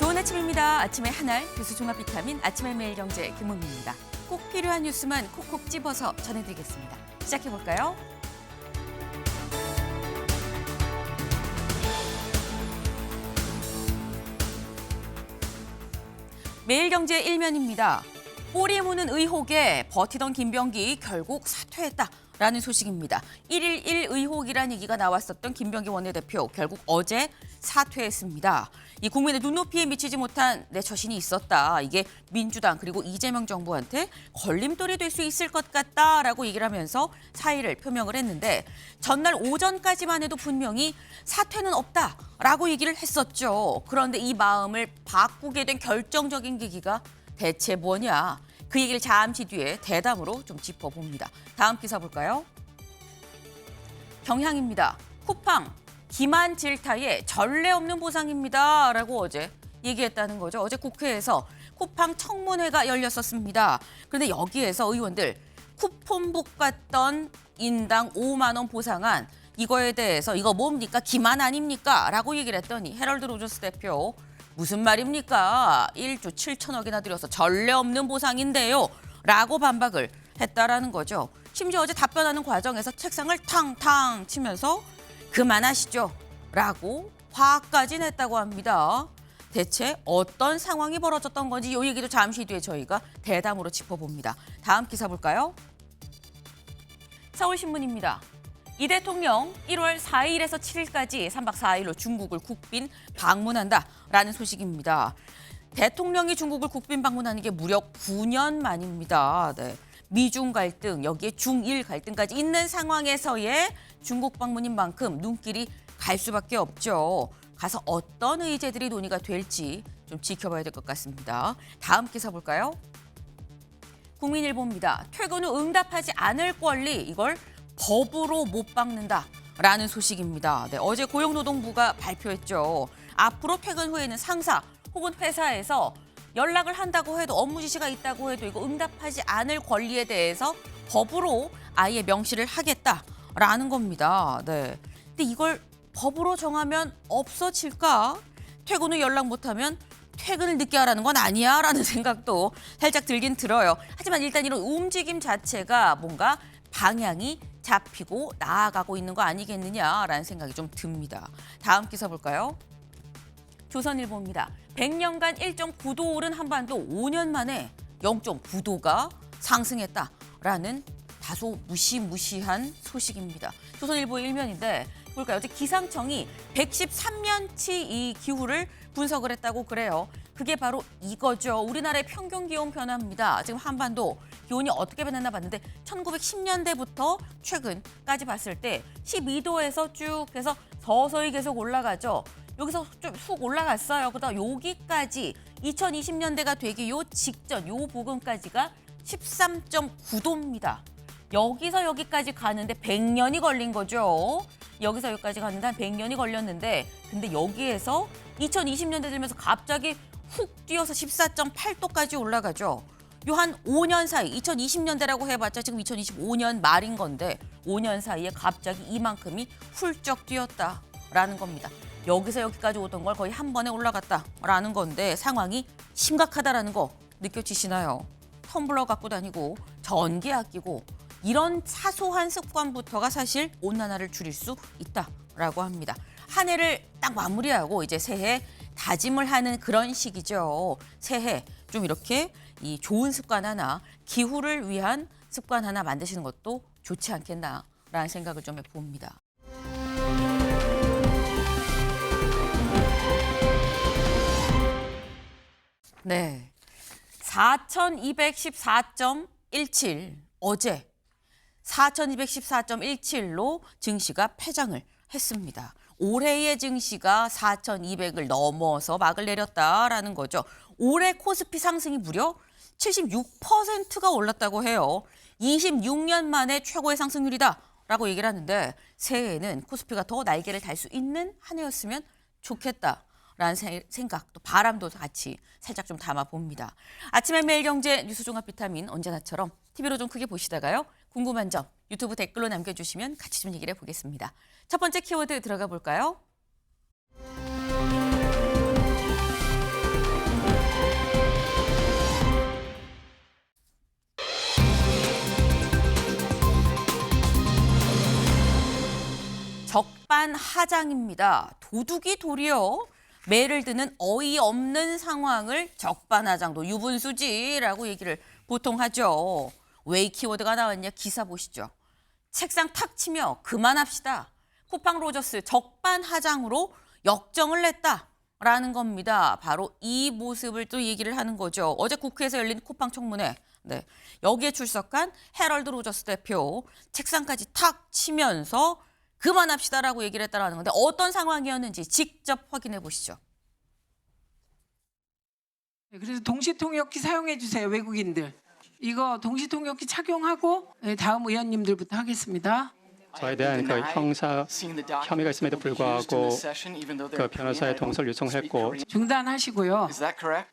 좋은 아침입니다. 아침의 한알 뉴스 종합 비타민 아침의 매일경제 김은미입니다. 꼭 필요한 뉴스만 콕콕 집어서 전해드리겠습니다. 시작해볼까요? 매일경제 1면입니다. 꼬리 무는 의혹에 버티던 김병기 결국 사퇴했다라는 소식입니다. 1.11 의혹이라는 얘기가 나왔었던 김병기 원내대표 결국 어제 사퇴했습니다. 이 국민의 눈높이에 미치지 못한 내 처신이 있었다. 이게 민주당 그리고 이재명 정부한테 걸림돌이 될 수 있을 것 같다라고 얘기를 하면서 사의를 표명을 했는데 전날 오전까지만 해도 분명히 사퇴는 없다라고 얘기를 했었죠. 그런데 이 마음을 바꾸게 된 결정적인 계기가 대체 뭐냐? 그 얘기를 잠시 뒤에 대담으로 좀 짚어봅니다. 다음 기사 볼까요? 경향입니다. 쿠팡 기만 질타에 전례 없는 보상입니다. 라고 어제 얘기했다는 거죠. 어제 국회에서 쿠팡 청문회가 열렸었습니다. 그런데 여기에서 의원들 쿠폰 볶았던 인당 5만 원 보상안 이거에 대해서 이거 뭡니까? 기만 아닙니까? 라고 얘기를 했더니 헤럴드 로저스 대표 무슨 말입니까? 1조 7천억이나 들여서 전례 없는 보상인데요. 라고 반박을 했다라는 거죠. 심지어 어제 답변하는 과정에서 책상을 탕탕 치면서 그만하시죠. 라고 화까지 냈다고 합니다. 대체 어떤 상황이 벌어졌던 건지 이 얘기도 잠시 뒤에 저희가 대담으로 짚어봅니다. 다음 기사 볼까요? 서울신문입니다. 이 대통령 1월 4일에서 7일까지 3박 4일로 중국을 국빈 방문한다라는 소식입니다. 대통령이 중국을 국빈 방문하는 게 무려 9년 만입니다. 네. 미중 갈등, 여기에 중일 갈등까지 있는 상황에서의 중국 방문인 만큼 눈길이 갈 수밖에 없죠. 가서 어떤 의제들이 논의가 될지 좀 지켜봐야 될 것 같습니다. 다음 기사 볼까요? 국민일보입니다. 퇴근 후 응답하지 않을 권리, 이걸 법으로 못 박는다라는 소식입니다. 네, 어제 고용노동부가 발표했죠. 앞으로 퇴근 후에는 상사 혹은 회사에서 연락을 한다고 해도 업무 지시가 있다고 해도 이거 응답하지 않을 권리에 대해서 법으로 아예 명시를 하겠다라는 겁니다. 네. 근데 이걸 법으로 정하면 없어질까? 퇴근 후 연락 못하면 퇴근을 늦게 하라는 건 아니야? 라는 생각도 살짝 들긴 들어요. 하지만 일단 이런 움직임 자체가 뭔가 방향이 잡히고 나아가고 있는 거 아니겠느냐라는 생각이 좀 듭니다. 다음 기사 볼까요? 조선일보입니다. 100년간 1.9도 오른 한반도 5년 만에 0.9도가 상승했다라는 다소 무시무시한 소식입니다. 조선일보 일면인데 볼까요? 어제 기상청이 113년치 이 기후를 분석을 했다고 그래요. 그게 바로 이거죠. 우리나라의 평균 기온 변화입니다. 지금 한반도 기온이 어떻게 변했나 봤는데 1910년대부터 최근까지 봤을 때 12도에서 쭉 해서 서서히 계속 올라가죠. 여기서 좀 훅 올라갔어요. 그다음 여기까지 2020년대가 되기 요 직전 요 부근까지가 13.9도입니다. 여기서 여기까지 가는데 100년이 걸린 거죠. 여기서 여기까지 가는데 한 100년이 걸렸는데 근데 여기에서 2020년대 들면서 갑자기 훅 뛰어서 14.8도까지 올라가죠. 요 한 5년 사이, 2020년대라고 해봤자 지금 2025년 말인 건데 5년 사이에 갑자기 이만큼이 훌쩍 뛰었다라는 겁니다. 여기서 여기까지 오던 걸 거의 한 번에 올라갔다라는 건데 상황이 심각하다라는 거 느껴지시나요? 텀블러 갖고 다니고 전기 아끼고 이런 사소한 습관부터가 사실 온난화를 줄일 수 있다라고 합니다. 한 해를 딱 마무리하고 이제 새해 다짐을 하는 그런 시기죠. 새해 좀 이렇게 이 좋은 습관 하나, 기후를 위한 습관 하나 만드시는 것도 좋지 않겠나라는 생각을 좀 해봅니다. 네, 4214.17 어제 4214.17로 증시가 폐장을 했습니다. 올해의 증시가 4200을 넘어서 막을 내렸다라는 거죠. 올해 코스피 상승이 무려 76%가 올랐다고 해요. 26년 만에 최고의 상승률이다라고 얘기를 하는데 새해에는 코스피가 더 날개를 달 수 있는 한 해였으면 좋겠다라는 생각, 또 바람도 같이 살짝 좀 담아봅니다. 아침의 매일경제 뉴스 종합 비타민 언제나처럼 TV로 좀 크게 보시다가요. 궁금한 점 유튜브 댓글로 남겨주시면 같이 좀 얘기를 해보겠습니다. 첫 번째 키워드 들어가 볼까요? 적반하장입니다. 도둑이 도리어 매를 드는 어이없는 상황을 적반하장도 유분수지라고 얘기를 보통 하죠. 왜 이 키워드가 나왔냐 기사 보시죠. 책상 탁 치며 그만합시다. 쿠팡 로저스 적반하장으로 역정을 냈다라는 겁니다. 바로 이 모습을 또 얘기를 하는 거죠. 어제 국회에서 열린 쿠팡 청문회. 네, 여기에 출석한 해럴드 로저스 대표 책상까지 탁 치면서 그만합시다라고 얘기를 했다라는 건데 어떤 상황이었는지 직접 확인해 보시죠. 네, 그래서 동시통역기 사용해 주세요, 외국인들. 이거 동시통역기 착용하고 다음 의원님들부터 하겠습니다. 저에 대한 그 형사 혐의가 있음에도 불구하고 그 변호사의 동서를 요청했고 중단하시고요.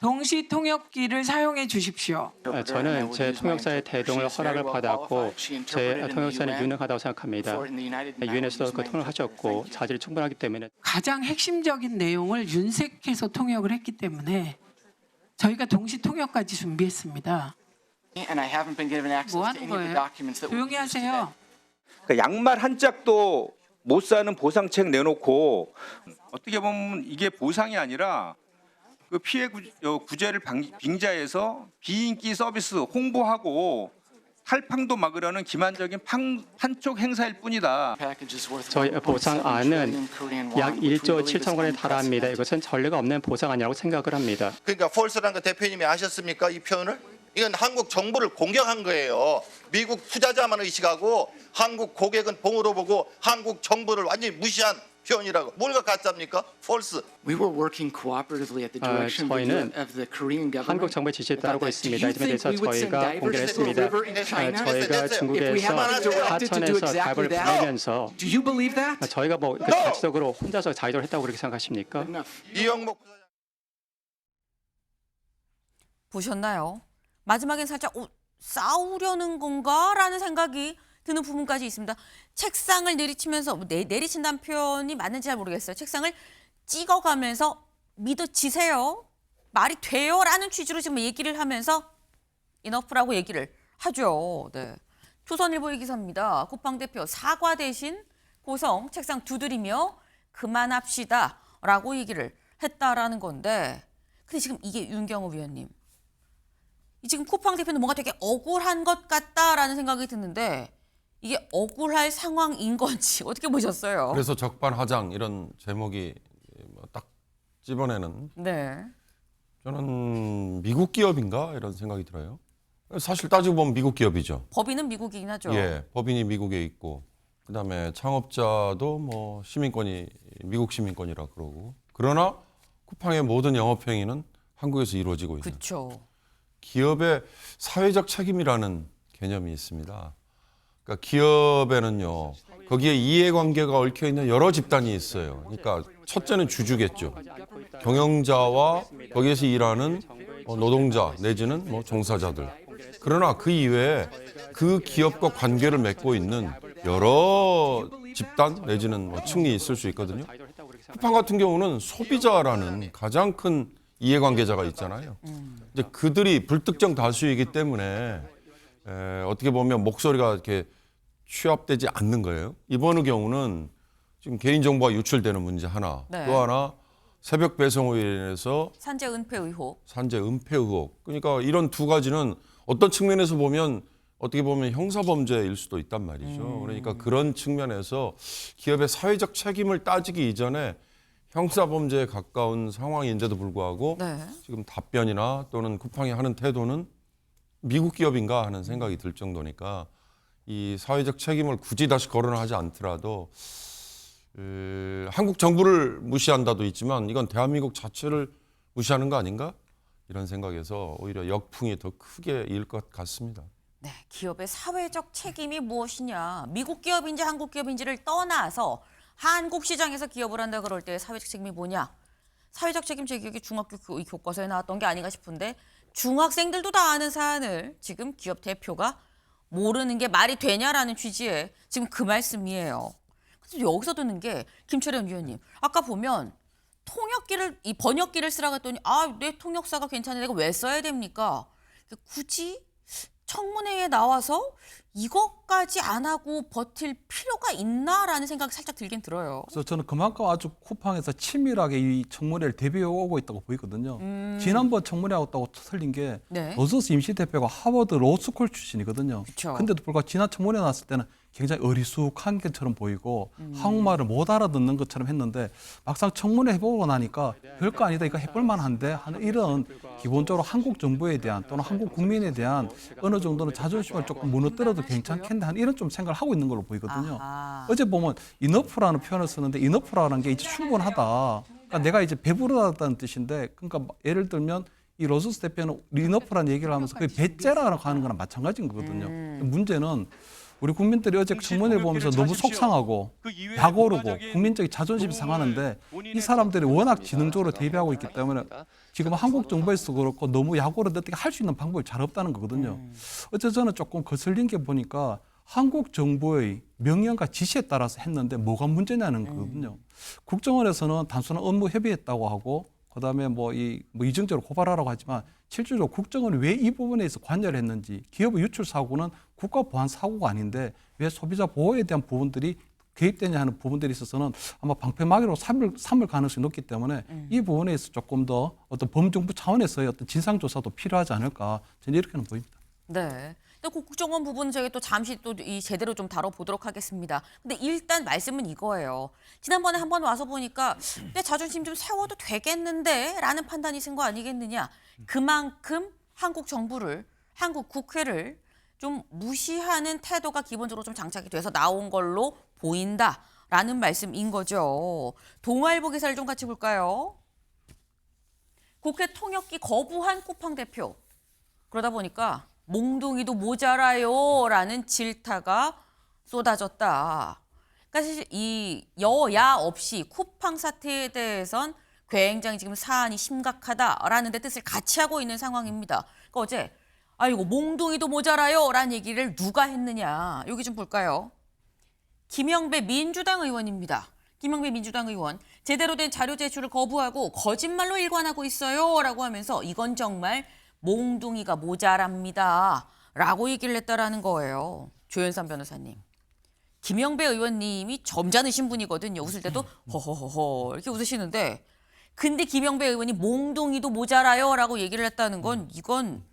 동시통역기를 사용해 주십시오. 저는 제 통역사의 대동을 허락을 받았고 제 통역사는 유능하다고 생각합니다. 유엔에서도 그 통역을 하셨고 자질이 충분하기 때문에 가장 핵심적인 내용을 윤색해서 통역을 했기 때문에 저희가 동시통역까지 준비했습니다. 뭐 하는 거예요? 조용히 하세요. 그러니까 양말 한 짝도 못 사는 보상책 내놓고 어떻게 보면 이게 보상이 아니라 그 피해 구제를 빙자해서 비인기 서비스 홍보하고 탈팡도 막으려는 기만적인 판촉 행사일 뿐이다. 저희 보상안은 약 1조 7천 원에 달합니다. 이것은 전례가 없는 보상안이라고 생각을 합니다. 그러니까 폴스라는 거 대표님이 아셨습니까? 이 표현을? 이건 한국 정부를 공격한 거예요. 미국 투자자만 의식하고 한국 고객은 봉으로 보고 한국 정부를 완전히 무시한 표현이라고. 뭘가 가짜입니까? 폴스. 저희는 한국 정부의 지시에 따르고 있습니다. 이 점에 대해서 저희가 공개를 했습니다. 저희가 중국에서 하천에서 답을 보내면서 저희가 뭐 자체적으로 혼자서 자의를 했다고 그렇게 생각하십니까? 이영목 보셨나요? 마지막엔 살짝 싸우려는 건가라는 생각이 드는 부분까지 있습니다. 책상을 내리치면서 내리친다는 표현이 맞는지 잘 모르겠어요. 책상을 찍어가면서 믿어지세요? 말이 돼요? 라는 취지로 지금 얘기를 하면서 이너프라고 얘기를 하죠. 네. 조선일보의 기사입니다. 쿠팡 대표 사과 대신 고성 책상 두드리며 그만합시다 라고 얘기를 했다라는 건데 근데 지금 이게 윤경호 위원님 지금 쿠팡 대표는 뭔가 되게 억울한 것 같다라는 생각이 드는데 이게 억울할 상황인 건지 어떻게 보셨어요? 그래서 적반하장 이런 제목이 딱 집어내는 네. 저는 미국 기업인가 이런 생각이 들어요. 사실 따지고 보면 미국 기업이죠. 법인은 미국이긴 하죠. 예, 법인이 미국에 있고 그다음에 창업자도 뭐 시민권이 미국 시민권이라 그러고 그러나 쿠팡의 모든 영업 행위는 한국에서 이루어지고 있는. 그렇죠. 기업의 사회적 책임이라는 개념이 있습니다. 그러니까 기업에는요, 거기에 이해관계가 얽혀 있는 여러 집단이 있어요. 그러니까 첫째는 주주겠죠. 경영자와 거기에서 일하는 노동자 내지는 뭐 종사자들. 그러나 그 이외에 그 기업과 관계를 맺고 있는 여러 집단 내지는 뭐 층이 있을 수 있거든요. 쿠팡 같은 경우는 소비자라는 가장 큰 이해관계자가 있잖아요. 이제 그들이 불특정 다수이기 때문에 어떻게 보면 목소리가 이렇게 취합되지 않는 거예요. 이번의 경우는 지금 개인정보가 유출되는 문제 하나, 네. 또 하나 새벽 배송으로 인해서 산재 은폐 의혹. 산재 은폐 의혹. 그러니까 이런 두 가지는 어떤 측면에서 보면 어떻게 보면 형사범죄일 수도 있단 말이죠. 그러니까 그런 측면에서 기업의 사회적 책임을 따지기 이전에 형사범죄에 가까운 상황인데도 불구하고 네. 지금 답변이나 또는 쿠팡이 하는 태도는 미국 기업인가 하는 생각이 들 정도니까 이 사회적 책임을 굳이 다시 거론하지 않더라도 한국 정부를 무시한다도 있지만 이건 대한민국 자체를 무시하는 거 아닌가? 이런 생각에서 오히려 역풍이 더 크게 일 것 같습니다. 네, 기업의 사회적 책임이 무엇이냐. 미국 기업인지 한국 기업인지를 떠나서 한국 시장에서 기업을 한다 그럴 때 사회적 책임이 뭐냐. 사회적 책임 제기억이 중학교 교과서에 나왔던 게 아닌가 싶은데 중학생들도 다 아는 사안을 지금 기업 대표가 모르는 게 말이 되냐라는 취지의 지금 그 말씀이에요. 그래서 여기서 드는 게 김철현 위원님. 아까 보면 이 번역기를 쓰라고 했더니 내 통역사가 괜찮은데 이거 왜 써야 됩니까? 굳이 청문회에 나와서 이것까지 안 하고 버틸 필요가 있나라는 생각이 살짝 들긴 들어요. 그래서 저는 그만큼 아주 쿠팡에서 치밀하게 이 청문회를 대비해 오고 있다고 보이거든요. 지난번 청문회하고 틀린 게 네. 로저스 임시대표가 하버드 로스쿨 출신이거든요. 그쵸. 근데도 불구하고 지난 청문회 나왔을 때는 굉장히 어리숙한 것처럼 보이고 한국말을 못 알아듣는 것처럼 했는데 막상 청문회 해보고 나니까 별거 아니다, 이거 해볼 만한데 하는 이런 기본적으로 한국 정부에 대한 또는 한국 국민에 대한 어느 정도는 자존심을 조금 무너뜨려도 괜찮겠네 하는 이런 좀 생각을 하고 있는 걸로 보이거든요. 아하. 어제 보면 이너프라는 표현을 쓰는데 이너프라는 게 이제 충분하다. 그러니까 내가 이제 배부르다는 뜻인데, 그러니까 예를 들면 이 로저스 대표는 이너프라는 얘기를 하면서 그 배째라고 하는 거랑 마찬가지인 거거든요. 문제는 우리 국민들이 어제 청문회를 보면서 너무 속상하고 약오르고 국민적인 자존심이 상하는데 이 사람들이 워낙 지능적으로 대비하고 있기 때문에 지금 한국 정부에서 그렇고 너무 약오르게 어떻게 할 수 있는 방법이 잘 없다는 거거든요. 어제 저는 조금 거슬린 게 보니까 한국 정부의 명령과 지시에 따라서 했는데 뭐가 문제냐는 거거든요. 국정원에서는 단순한 업무 협의했다고 하고 그다음에 뭐 이중적으로 고발하라고 하지만 실질적으로 국정원이 왜 이 부분에서 관여를 했는지, 기업의 유출 사고는 국가 보안 사고가 아닌데 왜 소비자 보호에 대한 부분들이 개입되냐 하는 부분들이 있어서는 아마 방패막이로 삼을 가능성이 높기 때문에 이 부분에 있어서 조금 더 어떤 범정부 차원에서의 어떤 진상조사도 필요하지 않을까, 저는 이렇게는 보입니다. 네. 근데 그 국정원 부분은 저희 또 잠시 또 이 제대로 좀 다뤄보도록 하겠습니다. 근데 일단 말씀은 이거예요. 지난번에 한번 와서 보니까 내 자존심 좀 세워도 되겠는데 라는 판단이 쓴 거 아니겠느냐. 그만큼 한국 정부를, 한국 국회를 좀 무시하는 태도가 기본적으로 좀 장착이 돼서 나온 걸로 보인다라는 말씀인 거죠. 동아일보 기사를 좀 같이 볼까요? 국회 통역기 거부한 쿠팡 대표. 그러다 보니까 몽둥이도 모자라요라는 질타가 쏟아졌다. 그러니까 사실 이 여야 없이 쿠팡 사태에 대해선 굉장히 지금 사안이 심각하다라는 데 뜻을 같이 하고 있는 상황입니다. 그러니까 어제 아이고 몽둥이도 모자라요라는 얘기를 누가 했느냐. 여기 좀 볼까요? 김영배 민주당 의원입니다. 김영배 민주당 의원, 제대로 된 자료 제출을 거부하고 거짓말로 일관하고 있어요 라고 하면서 이건 정말 몽둥이가 모자랍니다 라고 얘기를 했다라는 거예요. 조현선 변호사님. 김영배 의원님이 점잖으신 분이거든요. 웃을 때도 허허허허 이렇게 웃으시는데, 근데 김영배 의원이 몽둥이도 모자라요 라고 얘기를 했다는 건 이건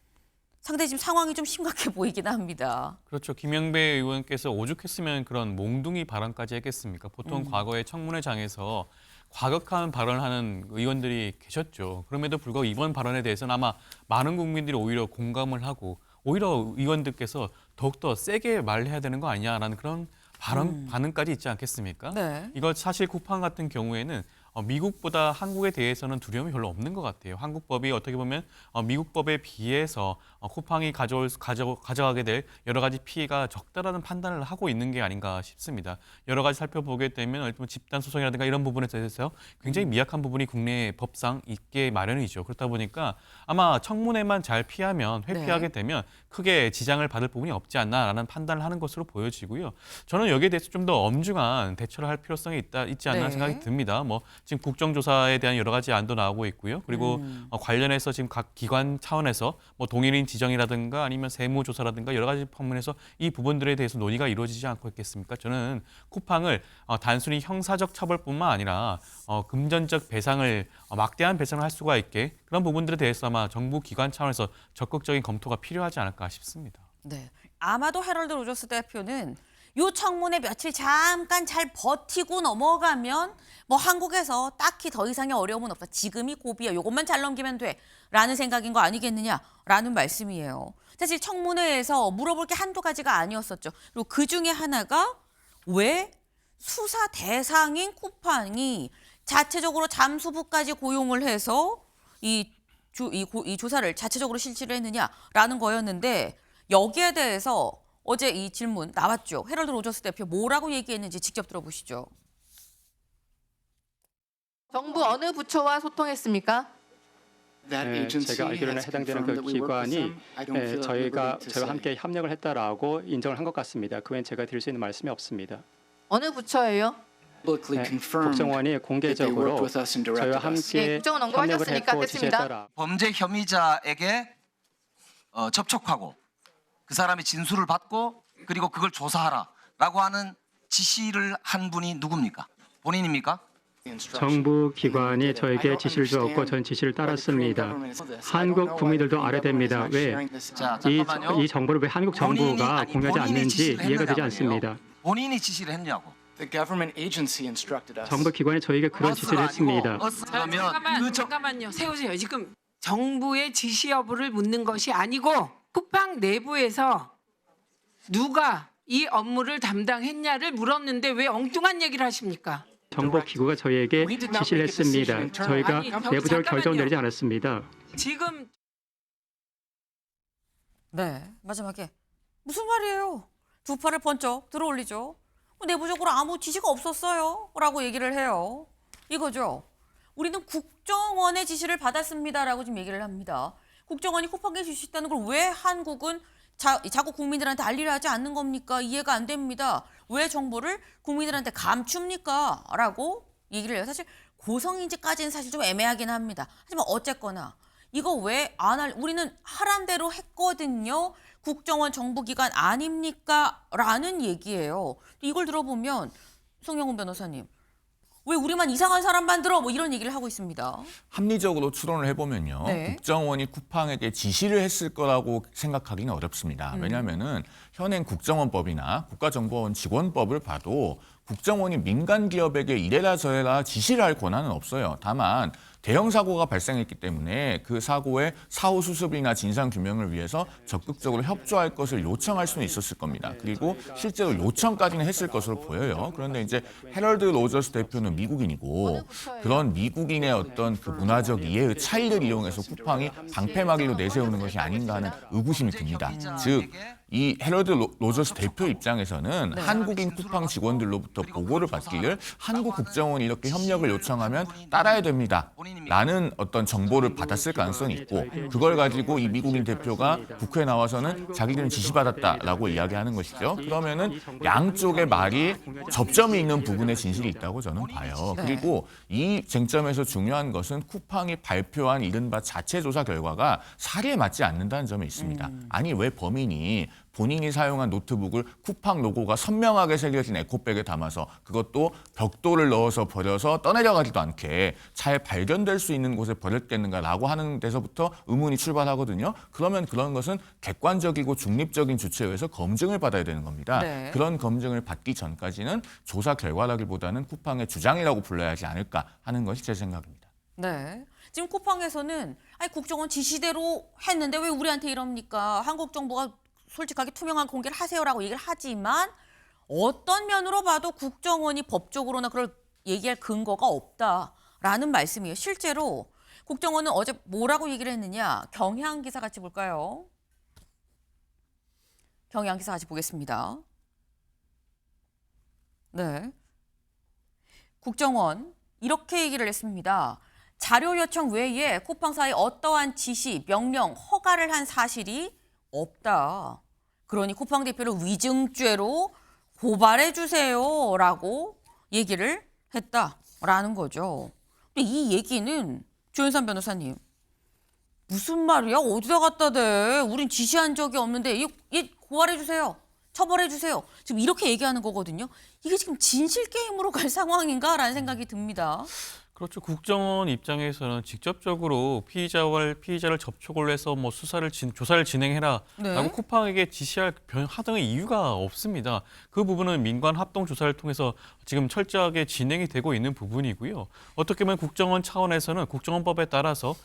상당히 지금 상황이 좀 심각해 보이긴 합니다. 그렇죠. 김영배 의원께서 오죽했으면 그런 몽둥이 발언까지 했겠습니까? 보통 과거에 청문회장에서 과격한 발언을 하는 의원들이 계셨죠. 그럼에도 불구하고 이번 발언에 대해서는 아마 많은 국민들이 오히려 공감을 하고 오히려 의원들께서 더욱더 세게 말해야 되는 거 아니냐라는 그런 반응까지 있지 않겠습니까? 네. 이거 사실 쿠팡 같은 경우에는 미국보다 한국에 대해서는 두려움이 별로 없는 것 같아요. 한국 법이 어떻게 보면 미국 법에 비해서 쿠팡이 가져가게 될 여러 가지 피해가 적다라는 판단을 하고 있는 게 아닌가 싶습니다. 여러 가지 살펴보게 되면 집단 소송이라든가 이런 부분에 대해서 굉장히 미약한 부분이 국내 법상 있게 마련이죠. 그렇다 보니까 아마 청문회만 잘 피하면 회피하게 되면 크게 지장을 받을 부분이 없지 않나라는 판단을 하는 것으로 보여지고요. 저는 여기에 대해서 좀 더 엄중한 대처를 할 필요성이 있지 않나 생각이 듭니다. 지금 국정조사에 대한 여러 가지 안도 나오고 있고요. 그리고 관련해서 지금 각 기관 차원에서 동일인 지정이라든가 아니면 세무조사라든가 여러 가지 방면에서 이 부분들에 대해서 논의가 이루어지지 않고 있겠습니까? 저는 쿠팡을 단순히 형사적 처벌뿐만 아니라 금전적 배상을 막대한 배상을 할 수가 있게 그런 부분들에 대해서 아마 정부 기관 차원에서 적극적인 검토가 필요하지 않을까 싶습니다. 네. 아마도 헤럴드 로저스 대표는 요 청문회 며칠 잠깐 잘 버티고 넘어가면 한국에서 딱히 더 이상의 어려움은 없다. 지금이 고비야. 요것만 잘 넘기면 돼. 라는 생각인 거 아니겠느냐라는 말씀이에요. 사실 청문회에서 물어볼 게 한두 가지가 아니었었죠. 그리고 그중에 하나가 왜 수사 대상인 쿠팡이 자체적으로 잠수부까지 고용을 해서 이 조사를 자체적으로 실시를 했느냐라는 거였는데, 여기에 대해서 어제 이 질문 나왔죠. 헤럴드 로저스 대표 뭐라고 얘기했는지 직접 들어보시죠. 정부 어느 부처와 소통했습니까? 제가 알기로는 해당되는 그 기관이 저희와 함께 협력을 했다라고 인정을 한 것 같습니다. 그 외엔 제가 드릴 수 있는 말씀이 없습니다. 어느 부처예요? 국정원이 공개적으로 저희와 함께 국정원 협력을 언급하셨으니까 했고 됐습니다. 지시했다라. 범죄 혐의자에게 접촉하고 그 사람의 진술을 받고 그리고 그걸 조사하라라고 하는 지시를 한 분이 누굽니까? 본인입니까? 정부 기관이 저에게 지시를 주었고 저는 지시를 따랐습니다. 한국 국민들도 알아야 됩니다. 왜 자, 잠깐만요. 이 정보를 왜 한국 정부가 공유하지 않는지 이해가 되지 않습니다. 본인이 지시를 했냐고. 정부 기관이 저에게 그런 지시를 했습니다. 그러면 잠깐만요. 세우세요. 지금 정부의 지시 여부를 묻는 것이 아니고 쿠팡 내부에서 누가 이 업무를 담당했냐를 물었는데 왜 엉뚱한 얘기를 하십니까? 정부 기구가 저에게 지시를 했습니다. 저희가 아니, 내부적으로 잠깐만요. 결정을 내리지 않았습니다. 지금 네, 마지막에 무슨 말이에요? 두 팔을 번쩍 들어올리죠. 내부적으로 아무 지시가 없었어요. 라고 얘기를 해요. 이거죠. 우리는 국정원의 지시를 받았습니다라고 지금 얘기를 합니다. 국정원이 쿠팡에 지시했다는 걸 왜 한국은 자꾸 국민들한테 알리려 하지 않는 겁니까? 이해가 안 됩니다. 왜 정보를 국민들한테 감춥니까? 라고 얘기를 해요. 사실 고성인지까지는 사실 좀 애매하긴 합니다. 하지만 어쨌거나 이거 왜 안 할, 우리는 하란 대로 했거든요. 국정원 정부기관 아닙니까? 라는 얘기예요. 이걸 들어보면 송영훈 변호사님, 왜 우리만 이상한 사람 만들어? 뭐 이런 얘기를 하고 있습니다. 합리적으로 추론을 해보면요. 네. 국정원이 쿠팡에게 지시를 했을 거라고 생각하기는 어렵습니다. 왜냐하면은 현행 국정원법이나 국가정보원 직원법을 봐도 국정원이 민간 기업에게 이래라 저래라 지시를 할 권한은 없어요. 다만 대형 사고가 발생했기 때문에 그 사고의 사후 수습이나 진상 규명을 위해서 적극적으로 협조할 것을 요청할 수는 있었을 겁니다. 그리고 실제로 요청까지는 했을 것으로 보여요. 그런데 이제 헤럴드 로저스 대표는 미국인이고 그런 미국인의 어떤 그 문화적 이해의 차이를 이용해서 쿠팡이 방패막이로 내세우는 것이 아닌가 하는 의구심이 듭니다. 즉 이 헤럴드 로저스 대표 입장에서는 한국인 쿠팡 직원들로부터 보고를 받기를 한국 국정원이 이렇게 협력을 요청하면 따라야 됩니다. 라는 어떤 정보를 받았을 가능성이 있고 그걸 가지고 이 미국인 대표가 국회에 나와서는 자기들은 지시받았다라고 이야기하는 것이죠. 그러면은 양쪽의 말이 접점이 있는 부분에 진실이 있다고 저는 봐요. 그리고 이 쟁점에서 중요한 것은 쿠팡이 발표한 이른바 자체 조사 결과가 사리에 맞지 않는다는 점에 있습니다. 아니 왜 범인이 본인이 사용한 노트북을 쿠팡 로고가 선명하게 새겨진 에코백에 담아서 그것도 벽돌을 넣어서 버려서 떠내려가지도 않게 차에 발견될 수 있는 곳에 버렸겠는가라고 하는 데서부터 의문이 출발하거든요. 그러면 그런 것은 객관적이고 중립적인 주체에 의해서 검증을 받아야 되는 겁니다. 네. 그런 검증을 받기 전까지는 조사 결과라기보다는 쿠팡의 주장이라고 불러야 하지 않을까 하는 것이 제 생각입니다. 네. 지금 쿠팡에서는 아니 국정원 지시대로 했는데 왜 우리한테 이럽니까? 한국 정부가 솔직하게 투명한 공개를 하세요라고 얘기를 하지만 어떤 면으로 봐도 국정원이 법적으로나 그걸 얘기할 근거가 없다라는 말씀이에요. 실제로 국정원은 어제 뭐라고 얘기를 했느냐? 경향기사 같이 볼까요? 경향기사 같이 보겠습니다. 네. 국정원 이렇게 얘기를 했습니다. 자료 요청 외에 쿠팡사의 어떠한 지시, 명령, 허가를 한 사실이 없다. 그러니 쿠팡 대표를 위증죄로 고발해 주세요라고 얘기를 했다라는 거죠. 근데 이 얘기는 조윤선 변호사님 무슨 말이야? 어디다 갖다 대? 우린 지시한 적이 없는데 얘 고발해 주세요. 처벌해 주세요. 지금 이렇게 얘기하는 거거든요. 이게 지금 진실 게임으로 갈 상황인가라는 생각이 듭니다. 그렇죠. 국정원 입장에서는 직접적으로 피의자를 접촉을 해서 뭐 조사를 진행해라라고 네. 쿠팡에게 지시할 하등의 이유가 없습니다. 그 부분은 민관 합동 조사를 통해서 지금 철저하게 진행이 되고 있는 부분이고요. 어떻게 보면 국정원 차원에서는 국정원법에 따라서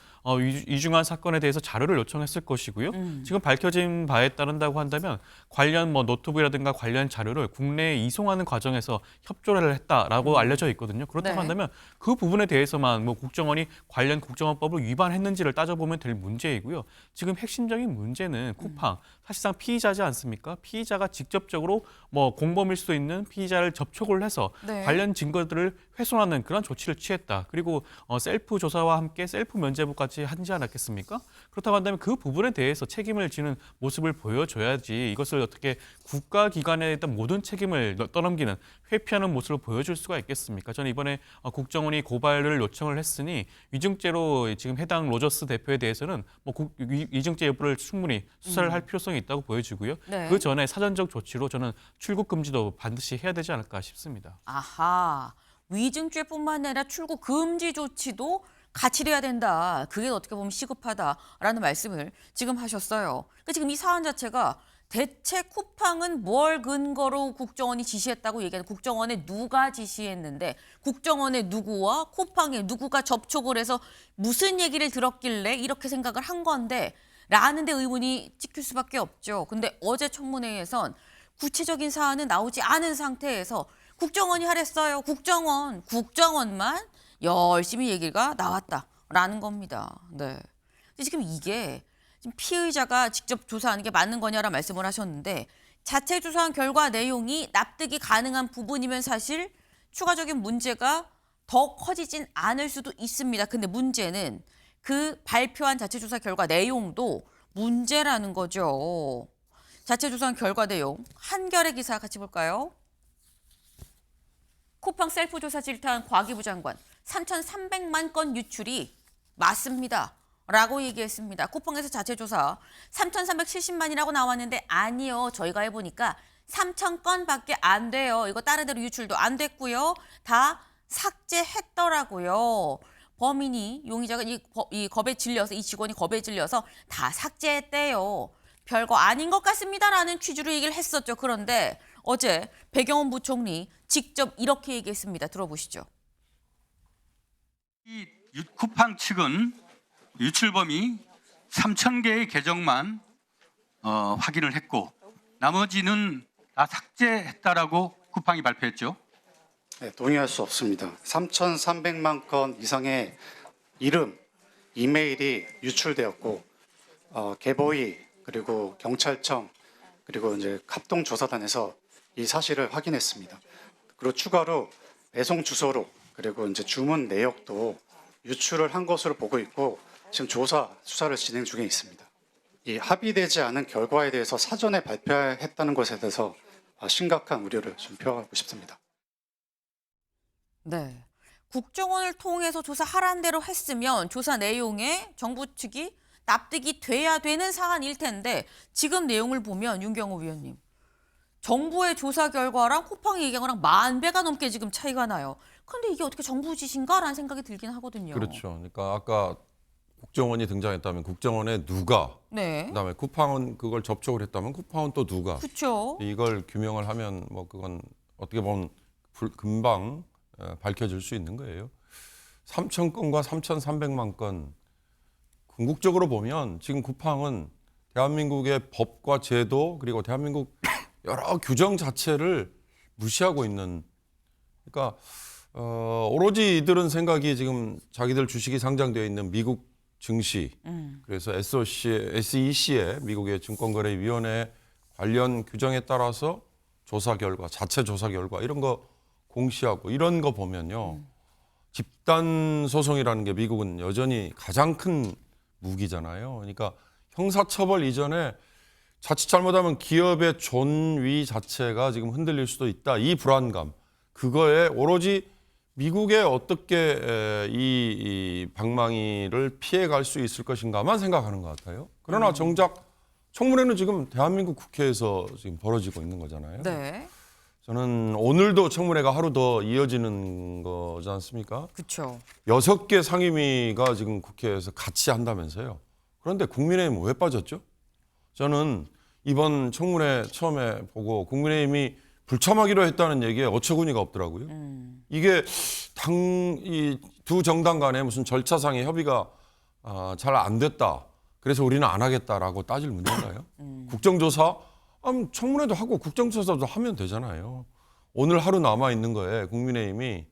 이중한 사건에 대해서 자료를 요청했을 것이고요. 지금 밝혀진 바에 따른다고 한다면 관련 노트북이라든가 관련 자료를 국내에 이송하는 과정에서 협조를 했다라고 알려져 있거든요. 그렇다고 네. 한다면 그 부분에 대해서만 국정원이 관련 국정원법을 위반했는지를 따져보면 될 문제이고요. 지금 핵심적인 문제는 쿠팡, 사실상 피의자지 않습니까? 피의자가 직접적으로 공범일 수 있는 피의자를 접촉을 해서 해서 네. 관련 증거들을 훼손하는 그런 조치를 취했다. 그리고 셀프 조사와 함께 셀프 면죄부까지 하지 않았겠습니까? 그렇다고 한다면 그 부분에 대해서 책임을 지는 모습을 보여줘야지 이것을 어떻게 국가기관에 대한 모든 책임을 떠넘기는 회피하는 모습을 보여줄 수가 있겠습니까? 저는 이번에 국정원이 고발을 요청을 했으니 위증죄로 지금 해당 로저스 대표에 대해서는 뭐 위증죄 여부를 충분히 수사를 할 필요성이 있다고 보여지고요. 네. 그 전에 사전적 조치로 저는 출국 금지도 반드시 해야 되지 않을까 싶습니다. 아하, 위증죄뿐만 아니라 출국 금지 조치도 같이 돼야 된다. 그게 어떻게 보면 시급하다라는 말씀을 지금 하셨어요. 그러니까 지금 이 사안 자체가 대체 쿠팡은 뭘 근거로 국정원이 지시했다고 얘기하는, 국정원에 누가 지시했는데 국정원의 누구와 쿠팡의 누구가 접촉을 해서 무슨 얘기를 들었길래 이렇게 생각을 한 건데 라는 데 의문이 찍힐 수밖에 없죠. 근데 어제 청문회에선 구체적인 사안은 나오지 않은 상태에서 국정원이 하랬어요. 국정원만 열심히 얘기가 나왔다라는 겁니다. 네. 근데 지금 이게 지금 피의자가 직접 조사하는 게 맞는 거냐라는 말씀을 하셨는데 자체 조사한 결과 내용이 납득이 가능한 부분이면 사실 추가적인 문제가 더 커지진 않을 수도 있습니다. 근데 문제는 그 발표한 자체 조사 결과 내용도 문제라는 거죠. 자체 조사한 결과 내용 한겨레 기사 같이 볼까요? 쿠팡 셀프 조사 질타한 과기부 장관 3,300만 건 유출이 맞습니다. 라고 얘기했습니다. 쿠팡에서 자체 조사 3,370만이라고 나왔는데 아니요. 저희가 해보니까 3,000건밖에 안 돼요. 이거 다른 데로 유출도 안 됐고요. 다 삭제했더라고요. 범인이 용의자가 이 겁에 질려서 이 직원이 겁에 질려서 다 삭제했대요. 별거 아닌 것 같습니다라는 취지로 얘기를 했었죠. 그런데 어제 배경원 부총리 직접 이렇게 얘기했습니다. 들어보시죠. 이 쿠팡 측은 유출범이 3,000개의 계정만 확인을 했고 나머지는 다 삭제했다라고 쿠팡이 발표했죠. 네, 동의할 수 없습니다. 3,300만 건 이상의 이름, 이메일이 유출되었고 개보이 그리고 경찰청 그리고 이제 합동조사단에서 이 사실을 확인했습니다. 그리고 추가로 배송 주소로 그리고 이제 주문 내역도 유출을 한 것으로 보고 있고 지금 수사를 진행 중에 있습니다. 이 합의되지 않은 결과에 대해서 사전에 발표했다는 것에 대해서 심각한 우려를 좀 표하고 싶습니다. 네. 국정원을 통해서 조사하라는 대로 했으면 조사 내용에 정부 측이 납득이 돼야 되는 사안일 텐데 지금 내용을 보면 윤경호 위원님. 정부의 조사 결과랑 쿠팡이 얘기한 거랑 10,000배가 넘게 지금 차이가 나요. 근데 이게 어떻게 정부 지시인가라는 생각이 들긴 하거든요. 그렇죠. 그러니까 아까 국정원이 등장했다면 국정원의 누가, 네. 그다음에 쿠팡은 그걸 접촉을 했다면 쿠팡은 또 누가. 그렇죠. 이걸 규명을 하면 뭐 그건 어떻게 보면 금방 밝혀질 수 있는 거예요. 3,000건과 3,300만 건. 궁극적으로 보면 지금 쿠팡은 대한민국의 법과 제도 그리고 대한민국 여러 규정 자체를 무시하고 있는. 그러니까 오로지 이들은 생각이 지금 자기들 주식이 상장되어 있는 미국 증시, 그래서 SEC의 미국의 증권거래위원회 관련 규정에 따라서 조사 결과, 자체 조사 결과 이런 거 공시하고 이런 거 보면요. 집단 소송이라는 게 미국은 여전히 가장 큰 무기잖아요. 그러니까 형사처벌 이전에 자칫 잘못하면 기업의 존위 자체가 지금 흔들릴 수도 있다. 이 불안감. 그거에 오로지 미국에 어떻게 이 방망이를 피해갈 수 있을 것인가만 생각하는 것 같아요. 그러나 정작 청문회는 지금 대한민국 국회에서 지금 벌어지고 있는 거잖아요. 네. 저는 오늘도 청문회가 하루 더 이어지는 거지 않습니까? 그렇죠. 6개 상임위가 지금 국회에서 같이 한다면서요. 그런데 국민의힘은 왜 빠졌죠? 저는 이번 청문회 처음에 보고 국민의힘이 불참하기로 했다는 얘기에 어처구니가 없더라고요. 이게 이 두 정당 간에 무슨 절차상의 협의가 잘 안 됐다. 그래서 우리는 안 하겠다라고 따질 문제인가요? 국정조사? 청문회도 하고 국정조사도 하면 되잖아요. 오늘 하루 남아 있는 거에 국민의힘이